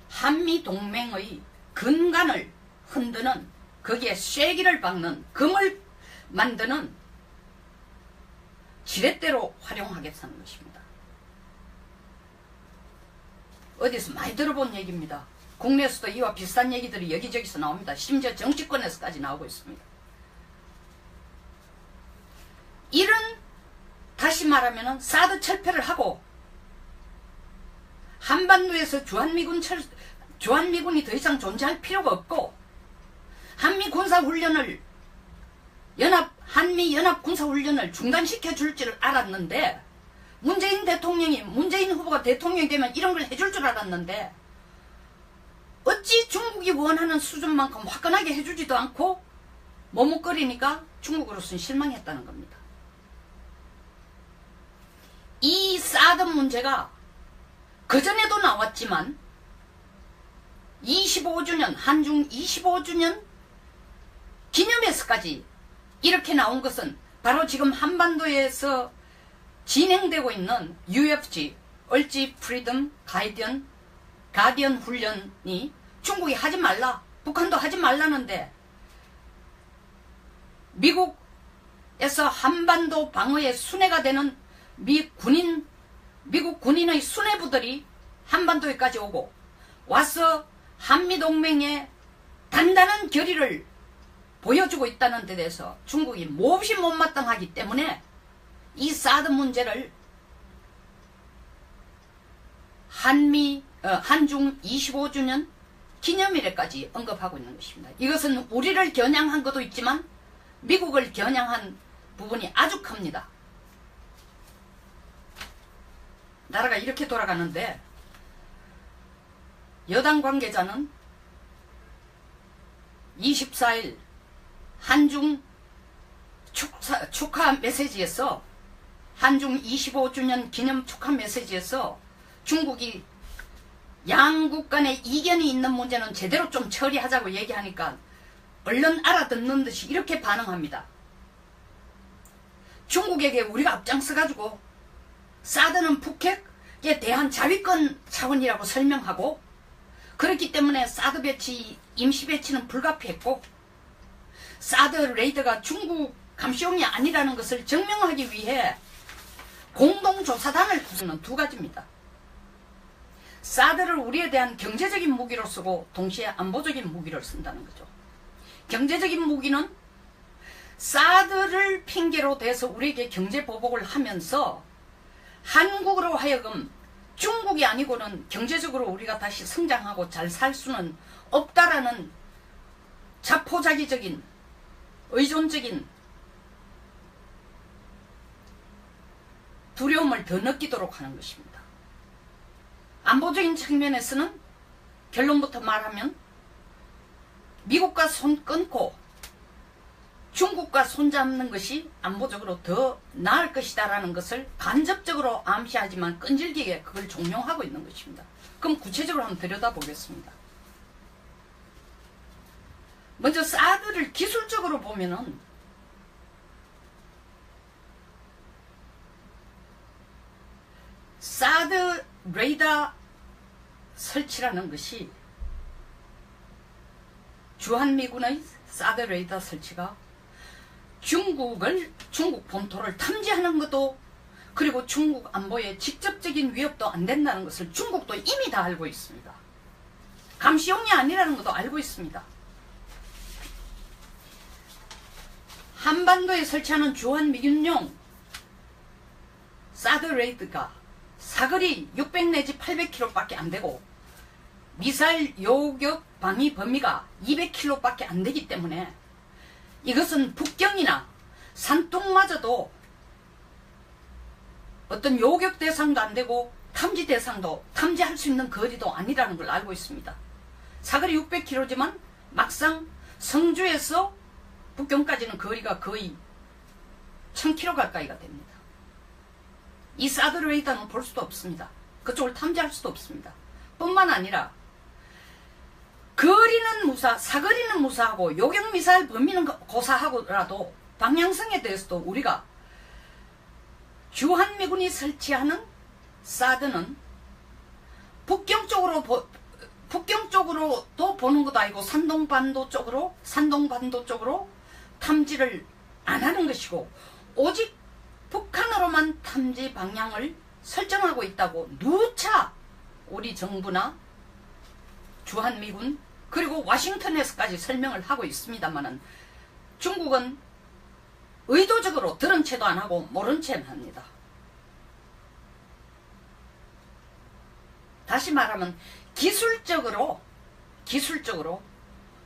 한미동맹의 근간을 흔드는, 거기에 쐐기를 박는, 금을 만드는 지렛대로 활용하겠다는 것입니다. 어디서 많이 들어본 얘기입니다. 국내에서도 이와 비슷한 얘기들이 여기저기서 나옵니다. 심지어 정치권에서까지 나오고 있습니다. 이런, 다시 말하면 사드 철폐를 하고 한반도에서 주한미군이 더 이상 존재할 필요가 없고 한미 군사훈련을 한미 연합 군사훈련을 중단시켜 줄 줄 알았는데, 문재인 후보가 대통령이 되면 이런 걸 해줄 줄 알았는데 어찌 중국이 원하는 수준만큼 화끈하게 해주지도 않고 머뭇거리니까 중국으로서는 실망했다는 겁니다. 이 사드 문제가 그전에도 나왔지만 25주년, 한중 25주년 기념에서까지 이렇게 나온 것은 바로 지금 한반도에서 진행되고 있는 UFC, 얼지 프리덤 가디언 훈련이 중국이 하지 말라, 북한도 하지 말라는데 미국에서 한반도 방어의 순회가 되는 미국 군인의 수뇌부들이 한반도에까지 오고 와서 한미동맹의 단단한 결의를 보여주고 있다는 데 대해서 중국이 몹시 못마땅하기 때문에 이 사드 문제를 한중 25주년 기념일에까지 언급하고 있는 것입니다. 이것은 우리를 겨냥한 것도 있지만 미국을 겨냥한 부분이 아주 큽니다. 나라가 이렇게 돌아가는데 여당 관계자는 24일 한중 축하 메시지에서, 한중 25주년 기념 축하 메시지에서 중국이 양국 간의 이견이 있는 문제는 제대로 좀 처리하자고 얘기하니까 얼른 알아듣는 듯이 이렇게 반응합니다. 중국에게 우리가 앞장서가지고 사드는 북핵에 대한 자위권 차원이라고 설명하고, 그렇기 때문에 사드 배치, 임시 배치는 불가피했고, 사드 레이더가 중국 감시용이 아니라는 것을 증명하기 위해 공동조사단을 구성하는 두 가지입니다. 사드를 우리에 대한 경제적인 무기로 쓰고 동시에 안보적인 무기를 쓴다는 거죠. 경제적인 무기는 사드를 핑계로 대서 우리에게 경제 보복을 하면서 한국으로 하여금 중국이 아니고는 경제적으로 우리가 다시 성장하고 잘 살 수는 없다라는 자포자기적인 의존적인 두려움을 더 느끼도록 하는 것입니다. 안보적인 측면에서는 결론부터 말하면 미국과 손 끊고 중국과 손잡는 것이 안보적으로 더 나을 것이다라는 것을 간접적으로 암시하지만 끈질기게 그걸 종용하고 있는 것입니다. 그럼 구체적으로 한번 들여다보겠습니다. 먼저 사드를 기술적으로 보면은 사드 레이더 설치라는 것이, 주한미군의 사드 레이더 설치가 중국 본토를 탐지하는 것도, 그리고 중국 안보에 직접적인 위협도 안 된다는 것을 중국도 이미 다 알고 있습니다. 감시용이 아니라는 것도 알고 있습니다. 한반도에 설치하는 주한미군용 사드 레이더가 사거리 600 내지 800km 밖에 안 되고 미사일 요격 방위 범위가 200km 밖에 안 되기 때문에 이것은 북경이나 산둥마저도 어떤 요격 대상도 안 되고 탐지 대상도 탐지할 수 있는 거리도 아니라는 걸 알고 있습니다. 사거리 600km지만 막상 성주에서 북경까지는 거리가 거의 1000km 가까이가 됩니다. 이 사드 레이더는 볼 수도 없습니다. 그쪽을 탐지할 수도 없습니다. 뿐만 아니라 거리는 무사, 사거리는 무사하고 요격미사일 범위는 고사하고라도 방향성에 대해서도 우리가 주한미군이 설치하는 사드는 북경 쪽으로도 보는 것도 아니고 산동반도 쪽으로 탐지를 안 하는 것이고 오직 북한으로만 탐지 방향을 설정하고 있다고 누차 우리 정부나 주한미군 그리고 워싱턴에서까지 설명을 하고 있습니다만은 중국은 의도적으로 들은 채도 안 하고 모른 채만 합니다. 다시 말하면 기술적으로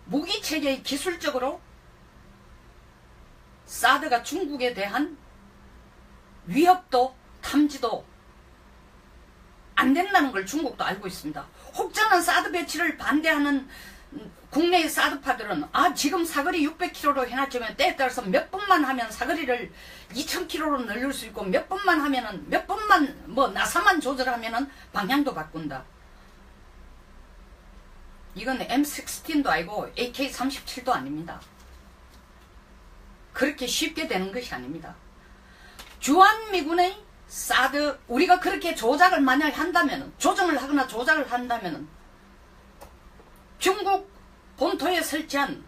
무기체계의 기술적으로 사드가 중국에 대한 위협도 탐지도 안 된다는 걸 중국도 알고 있습니다. 혹자는 사드 배치를 반대하는 국내의 사드파들은 지금 사거리 600km로 해놨지만 때에 따라서 몇 번만 하면 사거리를 2000km로 늘릴 수 있고 몇 번만 하면은 몇 번만 나사만 조절하면은 방향도 바꾼다. 이건 M16도 아니고 AK-37도 아닙니다. 그렇게 쉽게 되는 것이 아닙니다. 주한미군의 사드 우리가 그렇게 조작을 만약 한다면 조정을 하거나 조작을 한다면 중국 본토에 설치한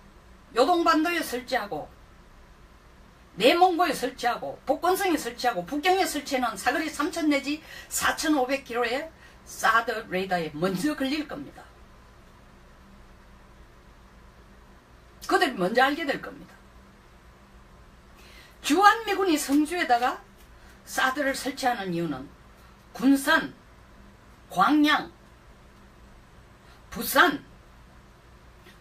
요동반도에 설치하고 내몽고에 설치하고 복건성에 설치하고 북경에 설치하는 사거리 3000 내지 4500km의 사드 레이더에 먼저 걸릴 겁니다. 그들이 먼저 알게 될 겁니다. 주한미군이 성주에다가 사드를 설치하는 이유는 군산, 광양, 부산,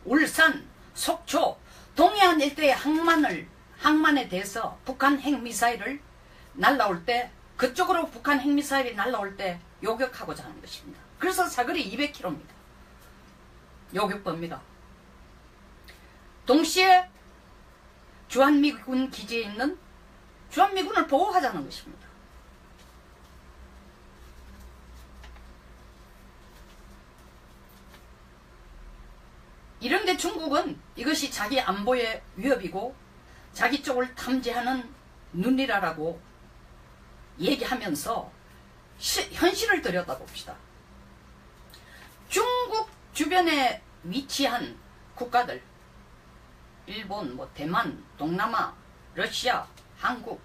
울산, 속초, 동해안 일대의 항만에 대해서 북한 핵미사일을 날라올 때 그쪽으로 북한 핵미사일이 날라올 때 요격하고자 하는 것입니다. 그래서 사거리 200km입니다. 요격 범위가. 동시에 주한미군 기지에 있는 주한미군을 보호하자는 것입니다. 이런데 중국은 이것이 자기 안보의 위협이고 자기 쪽을 탐지하는 눈이라고 얘기하면서 현실을 들여다봅시다. 중국 주변에 위치한 국가들 일본, 대만, 동남아, 러시아, 한국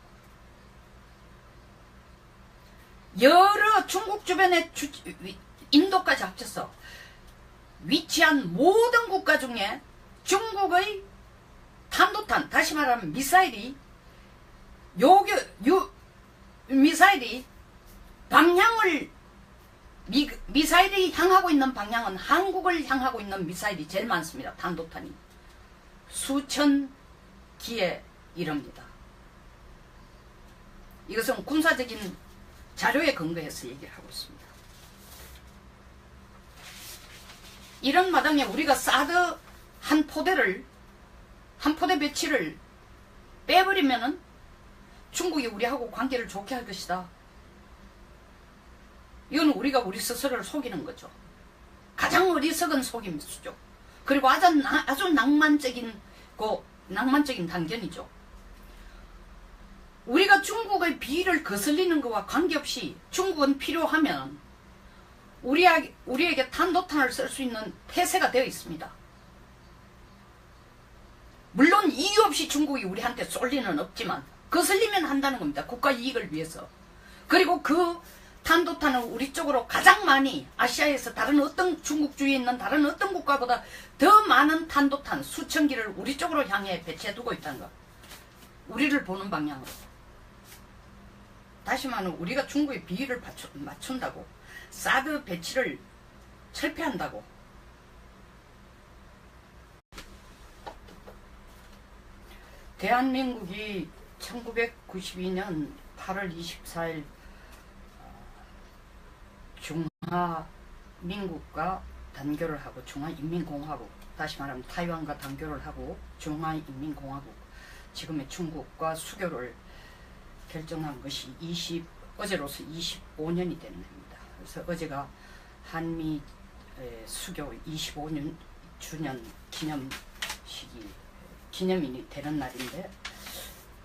여러 중국 주변에 인도까지 합쳐서 위치한 모든 국가 중에 중국의 탄도탄 다시 말하면 미사일이 미사일이 방향을 미사일이 향하고 있는 방향은 한국을 향하고 있는 미사일이 제일 많습니다. 탄도탄이 수천 기에 이릅니다. 이것은 군사적인 자료에 근거해서 얘기를 하고 있습니다. 이런 마당에 우리가 사드 한 포대 배치를 빼버리면은 중국이 우리하고 관계를 좋게 할 것이다. 이건 우리가 우리 스스로를 속이는 거죠. 가장 어리석은 속임수죠. 그리고 아주 낭만적인 단견이죠. 우리가 중국의 비위를 거슬리는 것과 관계없이 중국은 필요하면 우리에게 탄도탄을 쓸 수 있는 폐쇄가 되어 있습니다. 물론 이유 없이 중국이 우리한테 쏠 리는 없지만 거슬리면 한다는 겁니다. 국가 이익을 위해서. 그리고 그 탄도탄을 우리 쪽으로 가장 많이 아시아에서 다른 어떤 중국주의에 있는 다른 어떤 국가보다 더 많은 탄도탄 수천 기를 우리 쪽으로 향해 배치해두고 있다는 것. 우리를 보는 방향으로. 다시 말하면 우리가 중국의 비위를 맞춘다고 사드 배치를 철폐한다고 대한민국이 1992년 8월 24일 중화민국과 단교를 하고 중화인민공화국, 다시 말하면 타이완과 단교를 하고 중화인민공화국, 지금의 중국과 수교를 결정한 것이 어제로서 25년이 되는 해입니다. 그래서 어제가 한미 수교 25년 주년 기념일이 되는 날인데,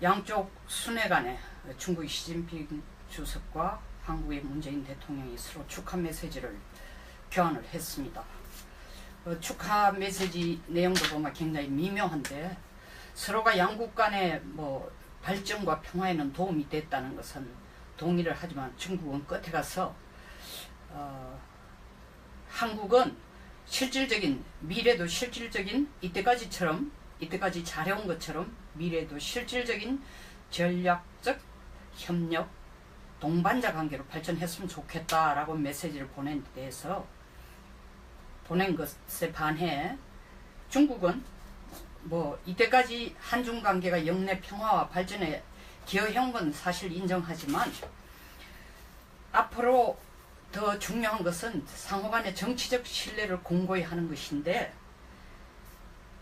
양쪽 순회 간에 중국의 시진핑 주석과 한국의 문재인 대통령이 서로 축하 메시지를 교환을 했습니다. 축하 메시지 내용도 보면 굉장히 미묘한데, 서로가 양국 간의 발전과 평화에는 도움이 됐다는 것은 동의를 하지만, 중국은 끝에 가서 한국은 미래도 실질적인 이때까지 잘해온 것처럼 미래도 실질적인 전략적 협력 동반자 관계로 발전했으면 좋겠다라고 메시지를 보낸 것에 반해, 중국은 이때까지 한중 관계가 영내 평화와 발전에 기여해온 건 사실 인정하지만, 앞으로 더 중요한 것은 상호간의 정치적 신뢰를 공고히 하는 것인데,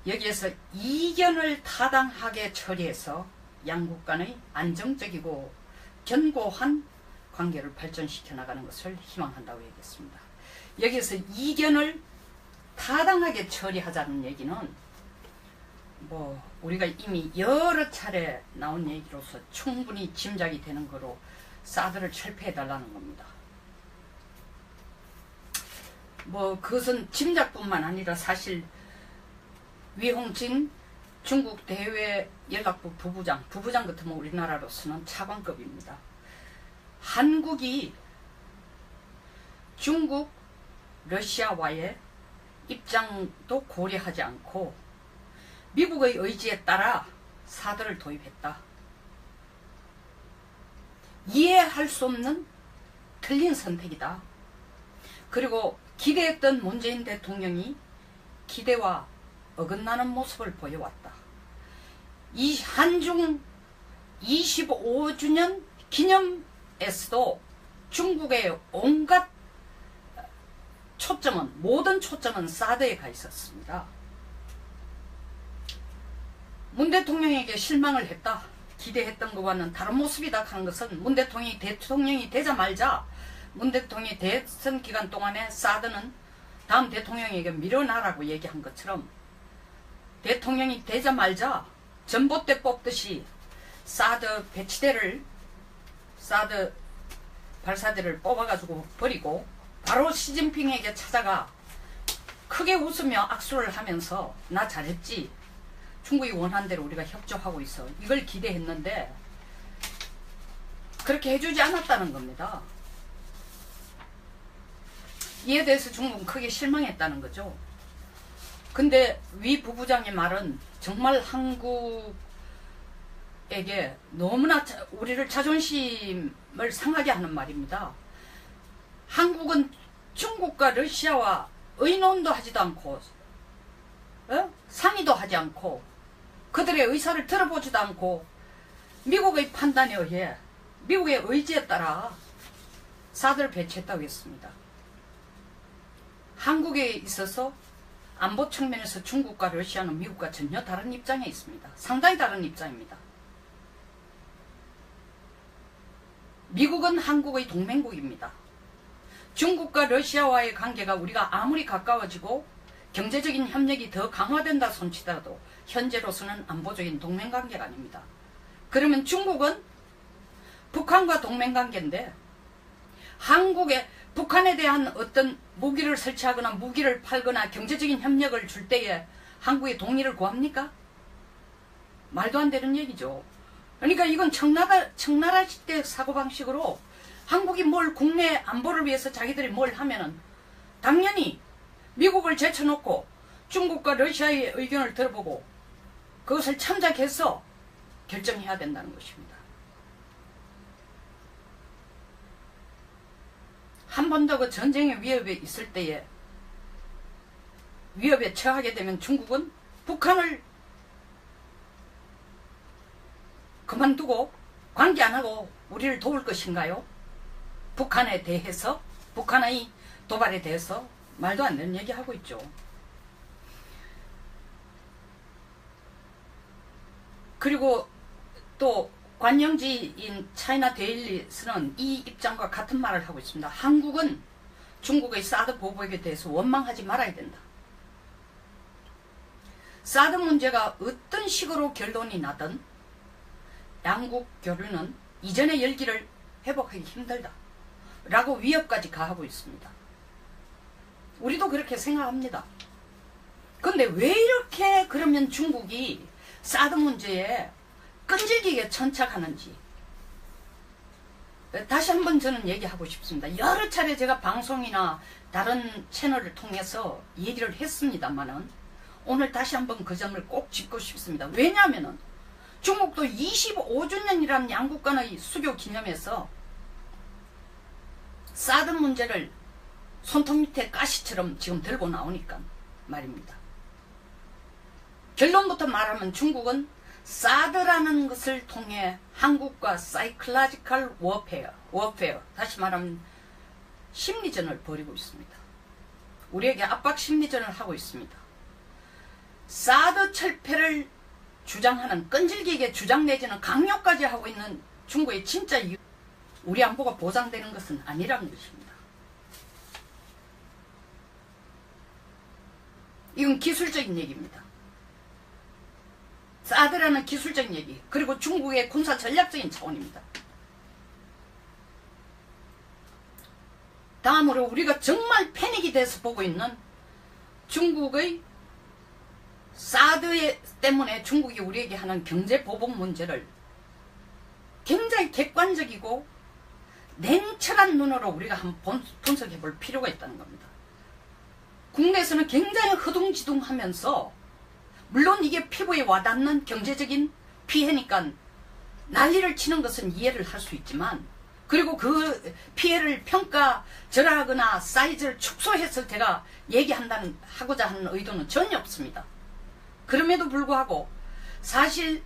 여기에서 이견을 타당하게 처리해서 양국 간의 안정적이고 견고한 관계를 발전시켜 나가는 것을 희망한다고 얘기했습니다. 여기에서 이견을 타당하게 처리하자는 얘기는 우리가 이미 여러 차례 나온 얘기로서 충분히 짐작이 되는 거로 사드를 철폐해 달라는 겁니다. 그것은 짐작뿐만 아니라 사실 위홍진 중국 대외 연락부 부부장 같으면 우리나라로서는 차관급입니다. 한국이 중국, 러시아와의 입장도 고려하지 않고 미국의 의지에 따라 사드를 도입했다. 이해할 수 없는 틀린 선택이다. 그리고 기대했던 문재인 대통령이 기대와 어긋나는 모습을 보여왔다. 이 한중 25주년 기념에서도 중국의 온갖 모든 초점은 사드에 가 있었습니다. 문 대통령에게 실망을 했다. 기대했던 것과는 다른 모습이다 하는 것은, 문 대통령이 되자마자 문 대통령이 대선 기간 동안에 사드는 다음 대통령에게 밀어놔라고 얘기한 것처럼, 대통령이 되자마자 전봇대 뽑듯이 사드 발사대를 뽑아가지고 버리고 바로 시진핑에게 찾아가 크게 웃으며 악수를 하면서 나 잘했지, 중국이 원한 대로 우리가 협조하고 있어, 이걸 기대했는데 그렇게 해주지 않았다는 겁니다. 이에 대해서 중국은 크게 실망했다는 거죠. 근데 위 부부장의 말은 정말 한국에게 너무나 우리를 자존심을 상하게 하는 말입니다. 한국은 중국과 러시아와 의논도 하지도 않고 상의도 하지 않고 그들의 의사를 들어보지도 않고 미국의 판단에 의해 미국의 의지에 따라 사드를 배치했다고 했습니다. 한국에 있어서 안보 측면에서 중국과 러시아는 미국과 전혀 다른 입장에 있습니다. 상당히 다른 입장입니다. 미국은 한국의 동맹국입니다. 중국과 러시아와의 관계가 우리가 아무리 가까워지고 경제적인 협력이 더 강화된다 손치더라도 현재로서는 안보적인 동맹관계가 아닙니다. 그러면 중국은 북한과 동맹관계인데, 북한에 대한 어떤 무기를 설치하거나 무기를 팔거나 경제적인 협력을 줄 때에 한국의 동의를 구합니까? 말도 안 되는 얘기죠. 그러니까 이건 청나라시대 사고방식으로 한국이 국내 안보를 위해서 자기들이 뭘 하면은 당연히 미국을 제쳐놓고 중국과 러시아의 의견을 들어보고 그것을 참작해서 결정해야 된다는 것입니다. 한 번 더 그 전쟁의 위협에 있을 때에 위협에 처하게 되면 중국은 북한을 그만두고 관계 안 하고 우리를 도울 것인가요? 북한에 대해서, 북한의 도발에 대해서 말도 안 되는 얘기 하고 있죠. 그리고 또 관영지인 차이나 데일리스는 이 입장과 같은 말을 하고 있습니다. 한국은 중국의 사드 보복에 대해서 원망하지 말아야 된다. 사드 문제가 어떤 식으로 결론이 나든 양국 교류는 이전의 열기를 회복하기 힘들다 라고 위협까지 가하고 있습니다. 우리도 그렇게 생각합니다. 근데 왜 이렇게 그러면 중국이 사드 문제에 끈질기게 천착하는지 다시 한번 저는 얘기하고 싶습니다. 여러 차례 제가 방송이나 다른 채널을 통해서 얘기를 했습니다만은 오늘 다시 한번 그 점을 꼭 짚고 싶습니다. 왜냐하면은 중국도 25주년이라는 양국 간의 수교 기념에서 사드 문제를 손톱 밑에 가시처럼 지금 들고 나오니까 말입니다. 결론부터 말하면 중국은 사드라는 것을 통해 한국과 사이클라지컬 워페어, 다시 말하면 심리전을 벌이고 있습니다. 우리에게 압박 심리전을 하고 있습니다. 사드 철폐를 주장하는, 끈질기게 주장 내지는 강요까지 하고 있는 중국의 진짜 이유, 우리 안보가 보장되는 것은 아니라는 것입니다. 이건 기술적인 얘기입니다. 사드라는 기술적인 얘기, 그리고 중국의 군사 전략적인 차원입니다. 다음으로 우리가 정말 패닉이 돼서 보고 있는 중국의 사드 때문에 중국이 우리에게 하는 경제 보복 문제를 굉장히 객관적이고 냉철한 눈으로 우리가 한번 분석해 볼 필요가 있다는 겁니다. 국내에서는 굉장히 허둥지둥하면서 물론 이게 피부에 와닿는 경제적인 피해니까 난리를 치는 것은 이해를 할 수 있지만, 그리고 그 피해를 평가절하하거나 사이즈를 축소해서 제가 하고자 하는 의도는 전혀 없습니다. 그럼에도 불구하고 사실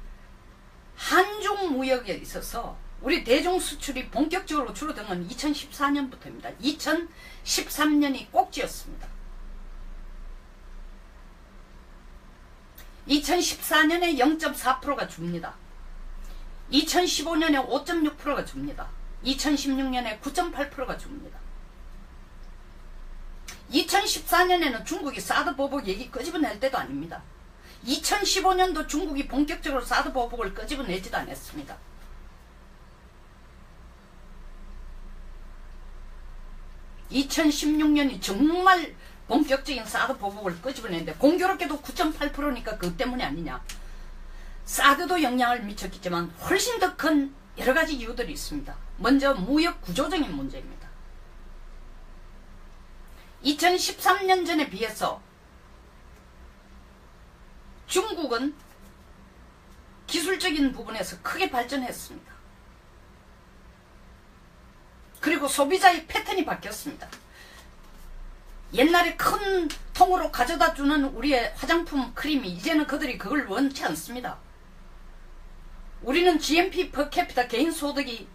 한중 무역에 있어서 우리 대중 수출이 본격적으로 줄어든 건 2014년부터입니다. 2013년이 꼭지였습니다. 2014년에 0.4%가 줍니다. 2015년에 5.6%가 줍니다. 2016년에 9.8%가 줍니다. 2014년에는 중국이 사드 보복 얘기 끄집어낼 때도 아닙니다. 2015년도 중국이 본격적으로 사드 보복을 끄집어내지도 않았습니다. (2016년이) 정말 본격적인 사드 보복을 끄집어냈는데 공교롭게도 9.8%니까 그것 때문이 아니냐. 사드도 영향을 미쳤겠지만 훨씬 더 큰 여러가지 이유들이 있습니다. 먼저 무역 구조적인 문제입니다. 2013년 전에 비해서 중국은 기술적인 부분에서 크게 발전했습니다. 그리고 소비자의 패턴이 바뀌었습니다. 옛날에 큰 통으로 가져다 주는 우리의 화장품 크림이 이제는 그들이 그걸 원치 않습니다. 우리는 GNP per capita 개인 소득이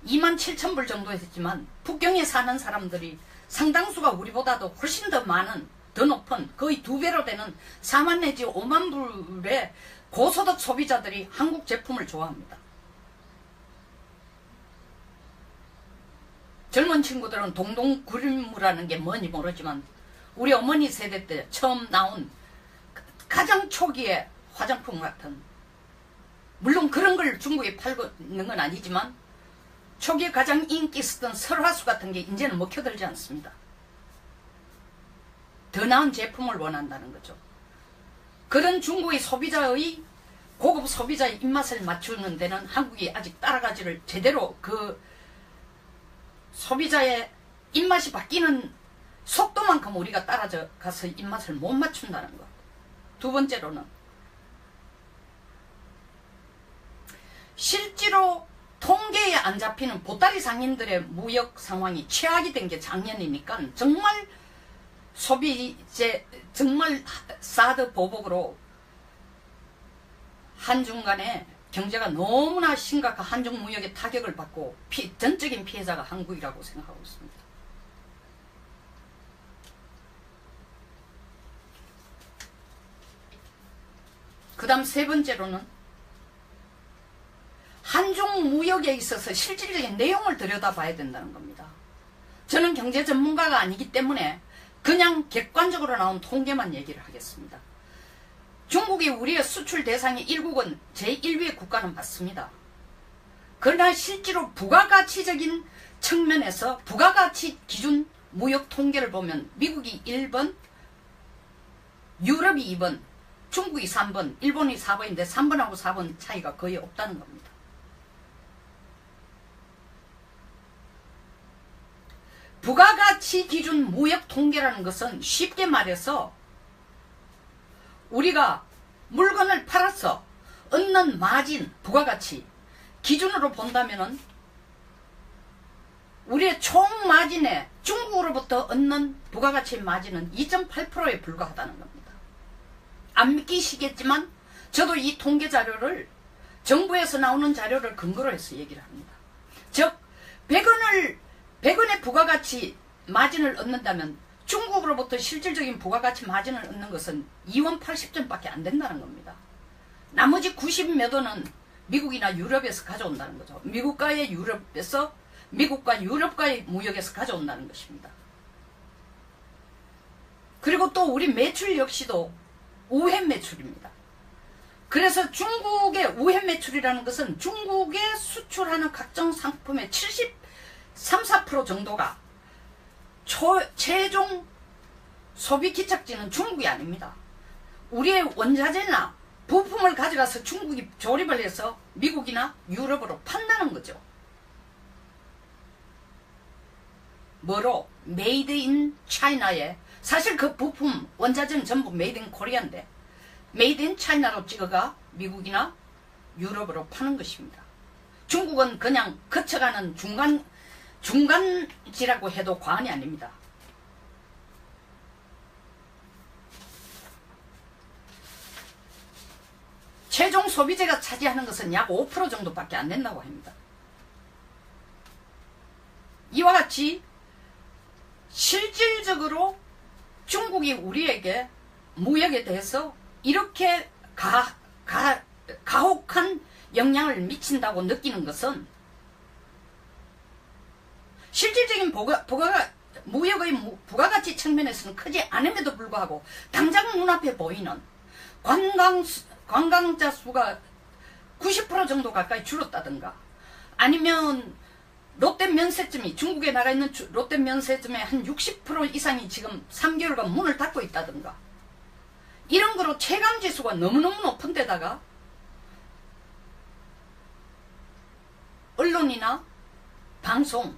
27,000불 정도 했지만 북경에 사는 사람들이 상당수가 우리보다도 훨씬 더 많은, 더 높은, 거의 2배로 되는 4만 내지 5만 불의 고소득 소비자들이 한국 제품을 좋아합니다. 젊은 친구들은 동동구림무라는 게 뭔지 모르지만 우리 어머니 세대 때 처음 나온 가장 초기의 화장품 같은, 물론 그런 걸 중국에 팔고 있는 건 아니지만 초기에 가장 인기 있었던 설화수 같은 게 이제는 먹혀들지 않습니다. 더 나은 제품을 원한다는 거죠. 그런 중국의 소비자의, 고급 소비자의 입맛을 맞추는 데는 한국이 아직 따라가지를 제대로, 그 소비자의 입맛이 바뀌는 속도만큼 우리가 따라가서 입맛을 못 맞춘다는 것. 두 번째로는 실제로 통계에 안 잡히는 보따리 상인들의 무역 상황이 최악이 된 게 작년이니까 정말 정말 사드 보복으로 한중 간에 경제가 너무나 심각한 한중 무역의 타격을 받고 전적인 피해자가 한국이라고 생각하고 있습니다. 그 다음 세 번째로는 한중 무역에 있어서 실질적인 내용을 들여다봐야 된다는 겁니다. 저는 경제 전문가가 아니기 때문에 그냥 객관적으로 나온 통계만 얘기를 하겠습니다. 중국이 우리의 수출 대상의 1국은 제1위의 국가는 맞습니다. 그러나 실제로 부가가치적인 측면에서 부가가치 기준 무역 통계를 보면 미국이 1번, 유럽이 2번, 중국이 3번, 일본이 4번인데 3번하고 4번 차이가 거의 없다는 겁니다. 부가가치 기준 무역 통계라는 것은 쉽게 말해서 우리가 물건을 팔아서 얻는 마진, 부가가치 기준으로 본다면은 우리의 총 마진에 중국으로부터 얻는 부가가치 마진은 2.8%에 불과하다는 겁니다. 안 믿기시겠지만 저도 이 통계 자료를 정부에서 나오는 자료를 근거로 해서 얘기를 합니다. 즉 100원의 부가가치 마진을 얻는다면 중국으로부터 실질적인 부가가치 마진을 얻는 것은 2원 80전밖에 안 된다는 겁니다. 나머지 90 몇 원은 미국이나 유럽에서 가져온다는 거죠. 미국과 유럽과의 무역에서 가져온다는 것입니다. 그리고 또 우리 매출 역시도 우회 매출입니다. 그래서 중국의 우회 매출이라는 것은 중국에 수출하는 각종 상품의 73~4% 정도가 최종 소비 기착지는 중국이 아닙니다. 우리의 원자재나 부품을 가져가서 중국이 조립을 해서 미국이나 유럽으로 판다는 거죠. 뭐로? 메이드 인 차이나에, 사실 그 부품 원자재는 전부 메이드 인 코리아인데 메이드 인 차이나로 찍어가 미국이나 유럽으로 파는 것입니다. 중국은 그냥 거쳐가는 중간지라고 해도 과언이 아닙니다. 최종 소비재가 차지하는 것은 약 5% 정도밖에 안 된다고 합니다. 이와 같이 실질적으로 중국이 우리에게 무역에 대해서 이렇게 가혹한 영향을 미친다고 느끼는 것은 실질적인 무역의 부가가치 측면에서는 크지 않음에도 불구하고 당장 눈앞에 보이는 관광자 수가 90% 정도 가까이 줄었다든가, 아니면 롯데면세점이, 중국에 나가 있는 롯데면세점의 한 60% 이상이 지금 3개월간 문을 닫고 있다든가, 이런 거로 체감지수가 너무너무 높은 데다가 언론이나 방송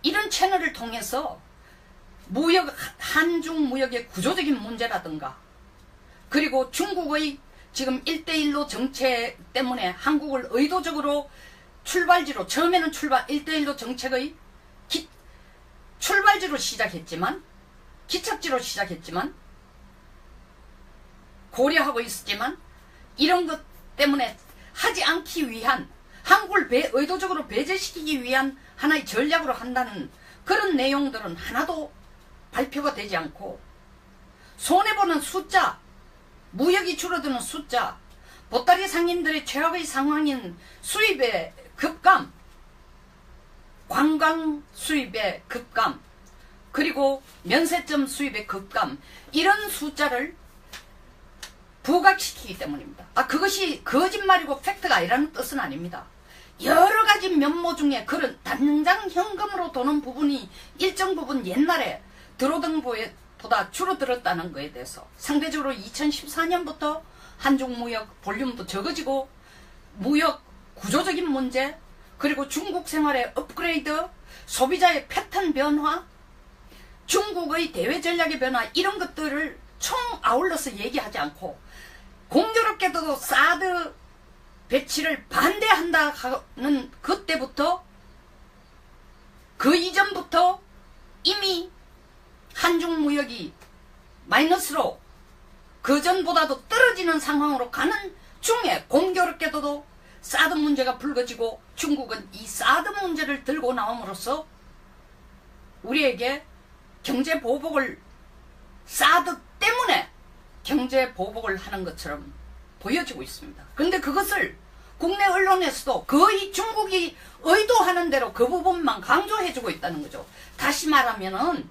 이런 채널을 통해서 한중 무역의 구조적인 문제라든가, 그리고 중국의 지금 1대1로 정책 때문에 한국을 의도적으로 출발지로, 처음에는 1대1로 정책의 출발지로 시작했지만, 기착지로 시작했지만, 고려하고 있었지만, 이런 것 때문에 하지 않기 위한, 한국을 의도적으로 배제시키기 위한 하나의 전략으로 한다는 그런 내용들은 하나도 발표가 되지 않고, 손해보는 숫자, 무역이 줄어드는 숫자, 보따리 상인들의 최악의 상황인 수입의 급감, 관광 수입의 급감, 그리고 면세점 수입의 급감, 이런 숫자를 부각시키기 때문입니다. 그것이 거짓말이고 팩트가 아니라는 뜻은 아닙니다. 여러 가지 면모 중에 그런 당장 현금으로 도는 부분이 일정 부분 옛날에 들어오던 보다 줄어들었다는 것에 대해서 상대적으로 2014년부터 한중 무역 볼륨도 적어지고, 무역 구조적인 문제, 그리고 중국 생활의 업그레이드, 소비자의 패턴 변화, 중국의 대외 전략의 변화, 이런 것들을 총 아울러서 얘기하지 않고, 공교롭게도 사드 배치를 반대한다 하는 그때부터, 그 이전부터 이미 한중 무역이 마이너스로 그전보다도 떨어지는 상황으로 가는 중에 공교롭게도 사드 문제가 불거지고 중국은 이 사드 문제를 들고 나옴으로써 우리에게 경제 보복을 사드 때문에 경제 보복을 하는 것처럼 보여지고 있습니다. 그런데 그것을 국내 언론에서도 거의 중국이 의도하는 대로 그 부분만 강조해주고 있다는 거죠. 다시 말하면은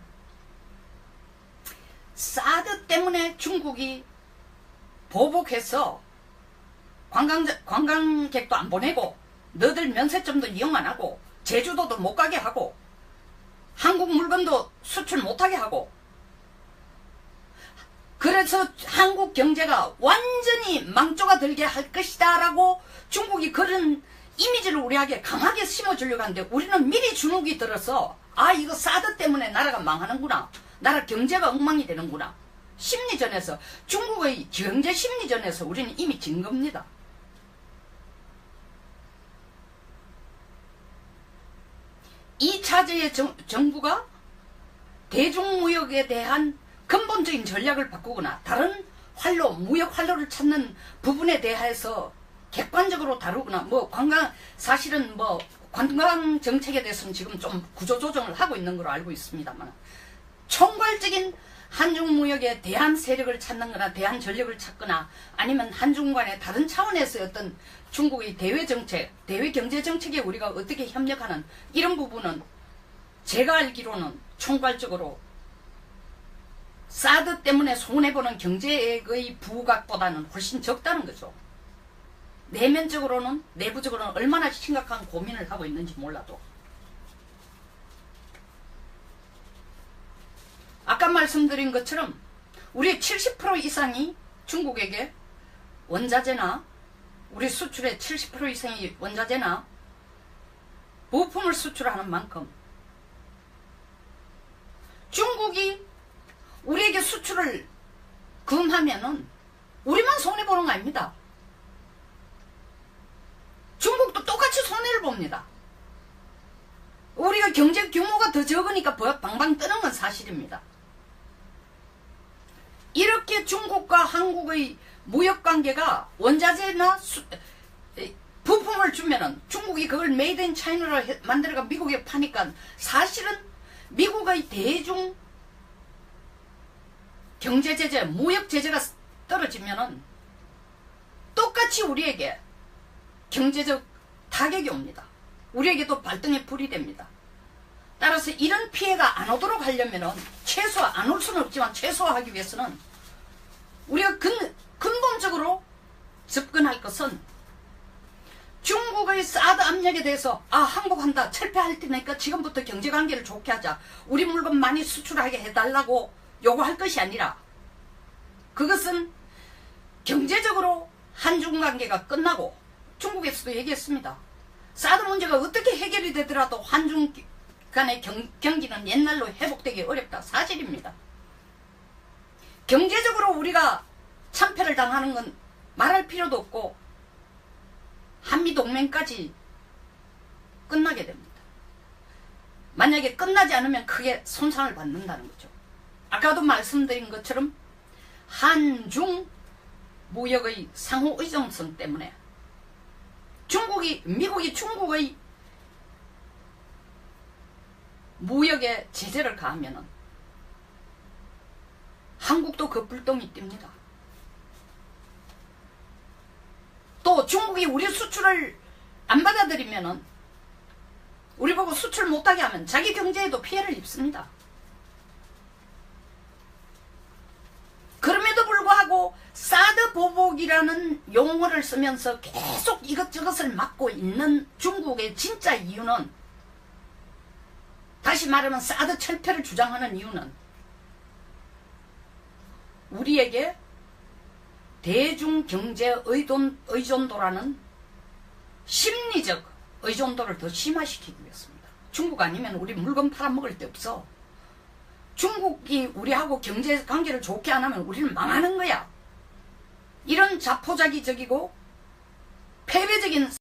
사드 때문에 중국이 보복해서 관광객도 안 보내고 너들 면세점도 이용 안 하고 제주도도 못 가게 하고 한국 물건도 수출 못하게 하고 그래서 한국 경제가 완전히 망조가 들게 할 것이다 라고 중국이 그런 이미지를 우리에게 강하게 심어주려고 하는데 우리는 미리 주눅이 들어서 아 이거 사드 때문에 나라가 망하는구나, 나라 경제가 엉망이 되는구나, 심리전에서 중국의 경제 심리전에서 우리는 이미 진 겁니다. 이 차제의 정부가 대중무역에 대한 근본적인 전략을 바꾸거나 다른 활로, 무역 활로를 찾는 부분에 대해서 객관적으로 다루거나 사실은 관광 정책에 대해서는 지금 좀 구조조정을 하고 있는 걸로 알고 있습니다만 총괄적인 한중 무역에 대한 세력을 찾는 거나 대한 전력을 찾거나 아니면 한중 간의 다른 차원에서 어떤 중국의 대외 정책, 대외 경제 정책에 우리가 어떻게 협력하는 이런 부분은 제가 알기로는 총괄적으로 사드 때문에 손해보는 경제의 부각보다는 훨씬 적다는 거죠. 내면적으로는, 내부적으로는 얼마나 심각한 고민을 하고 있는지 몰라도. 아까 말씀드린 것처럼 우리의 70% 이상이 중국에게 원자재나 우리 수출의 70% 이상이 원자재나 부품을 수출하는 만큼 중국이 우리에게 수출을 금하면은 우리만 손해보는 거 아닙니다. 중국도 똑같이 손해를 봅니다. 우리가 경제 규모가 더 적으니까 방방 뜨는 건 사실입니다. 이렇게 중국과 한국의 무역관계가 원자재나 부품을 주면은 중국이 그걸 메이드 인 차이나로 만들어가 미국에 파니까 사실은 미국의 대중 경제제재, 무역제재가 떨어지면은 똑같이 우리에게 경제적 타격이 옵니다. 우리에게도 발등에 불이 됩니다. 따라서 이런 피해가 안 오도록 하려면은 안 올 수는 없지만 최소화하기 위해서는 우리가 근본적으로 접근할 것은 중국의 사드 압력에 대해서 항복한다, 철폐할 테니까 지금부터 경제관계를 좋게 하자, 우리 물건 많이 수출하게 해달라고 요구할 것이 아니라 그것은 경제적으로 한중관계가 끝나고 중국에서도 얘기했습니다. 사드 문제가 어떻게 해결이 되더라도 한중 간의 경기는 옛날로 회복되기 어렵다. 사실입니다. 경제적으로 우리가 참패를 당하는 건 말할 필요도 없고 한미동맹까지 끝나게 됩니다. 만약에 끝나지 않으면 크게 손상을 받는다는 거죠. 아까도 말씀드린 것처럼 한중 무역의 상호 의존성 때문에 미국이 중국의 무역에 제재를 가하면은 한국도 그 불똥이 띱니다. 또 중국이 우리 수출을 안 받아들이면은 우리 보고 수출 못하게 하면 자기 경제에도 피해를 입습니다. 그럼에도 불구하고 사드 보복이라는 용어를 쓰면서 계속 이것저것을 막고 있는 중국의 진짜 이유는, 다시 말하면 사드 철폐를 주장하는 이유는 우리에게 대중경제 의존도라는 심리적 의존도를 더 심화시키기 위해서입니다. 중국 아니면 우리 물건 팔아먹을 데 없어. 중국이 우리하고 경제관계를 좋게 안 하면 우리는 망하는 거야. 이런 자포자기적이고 패배적인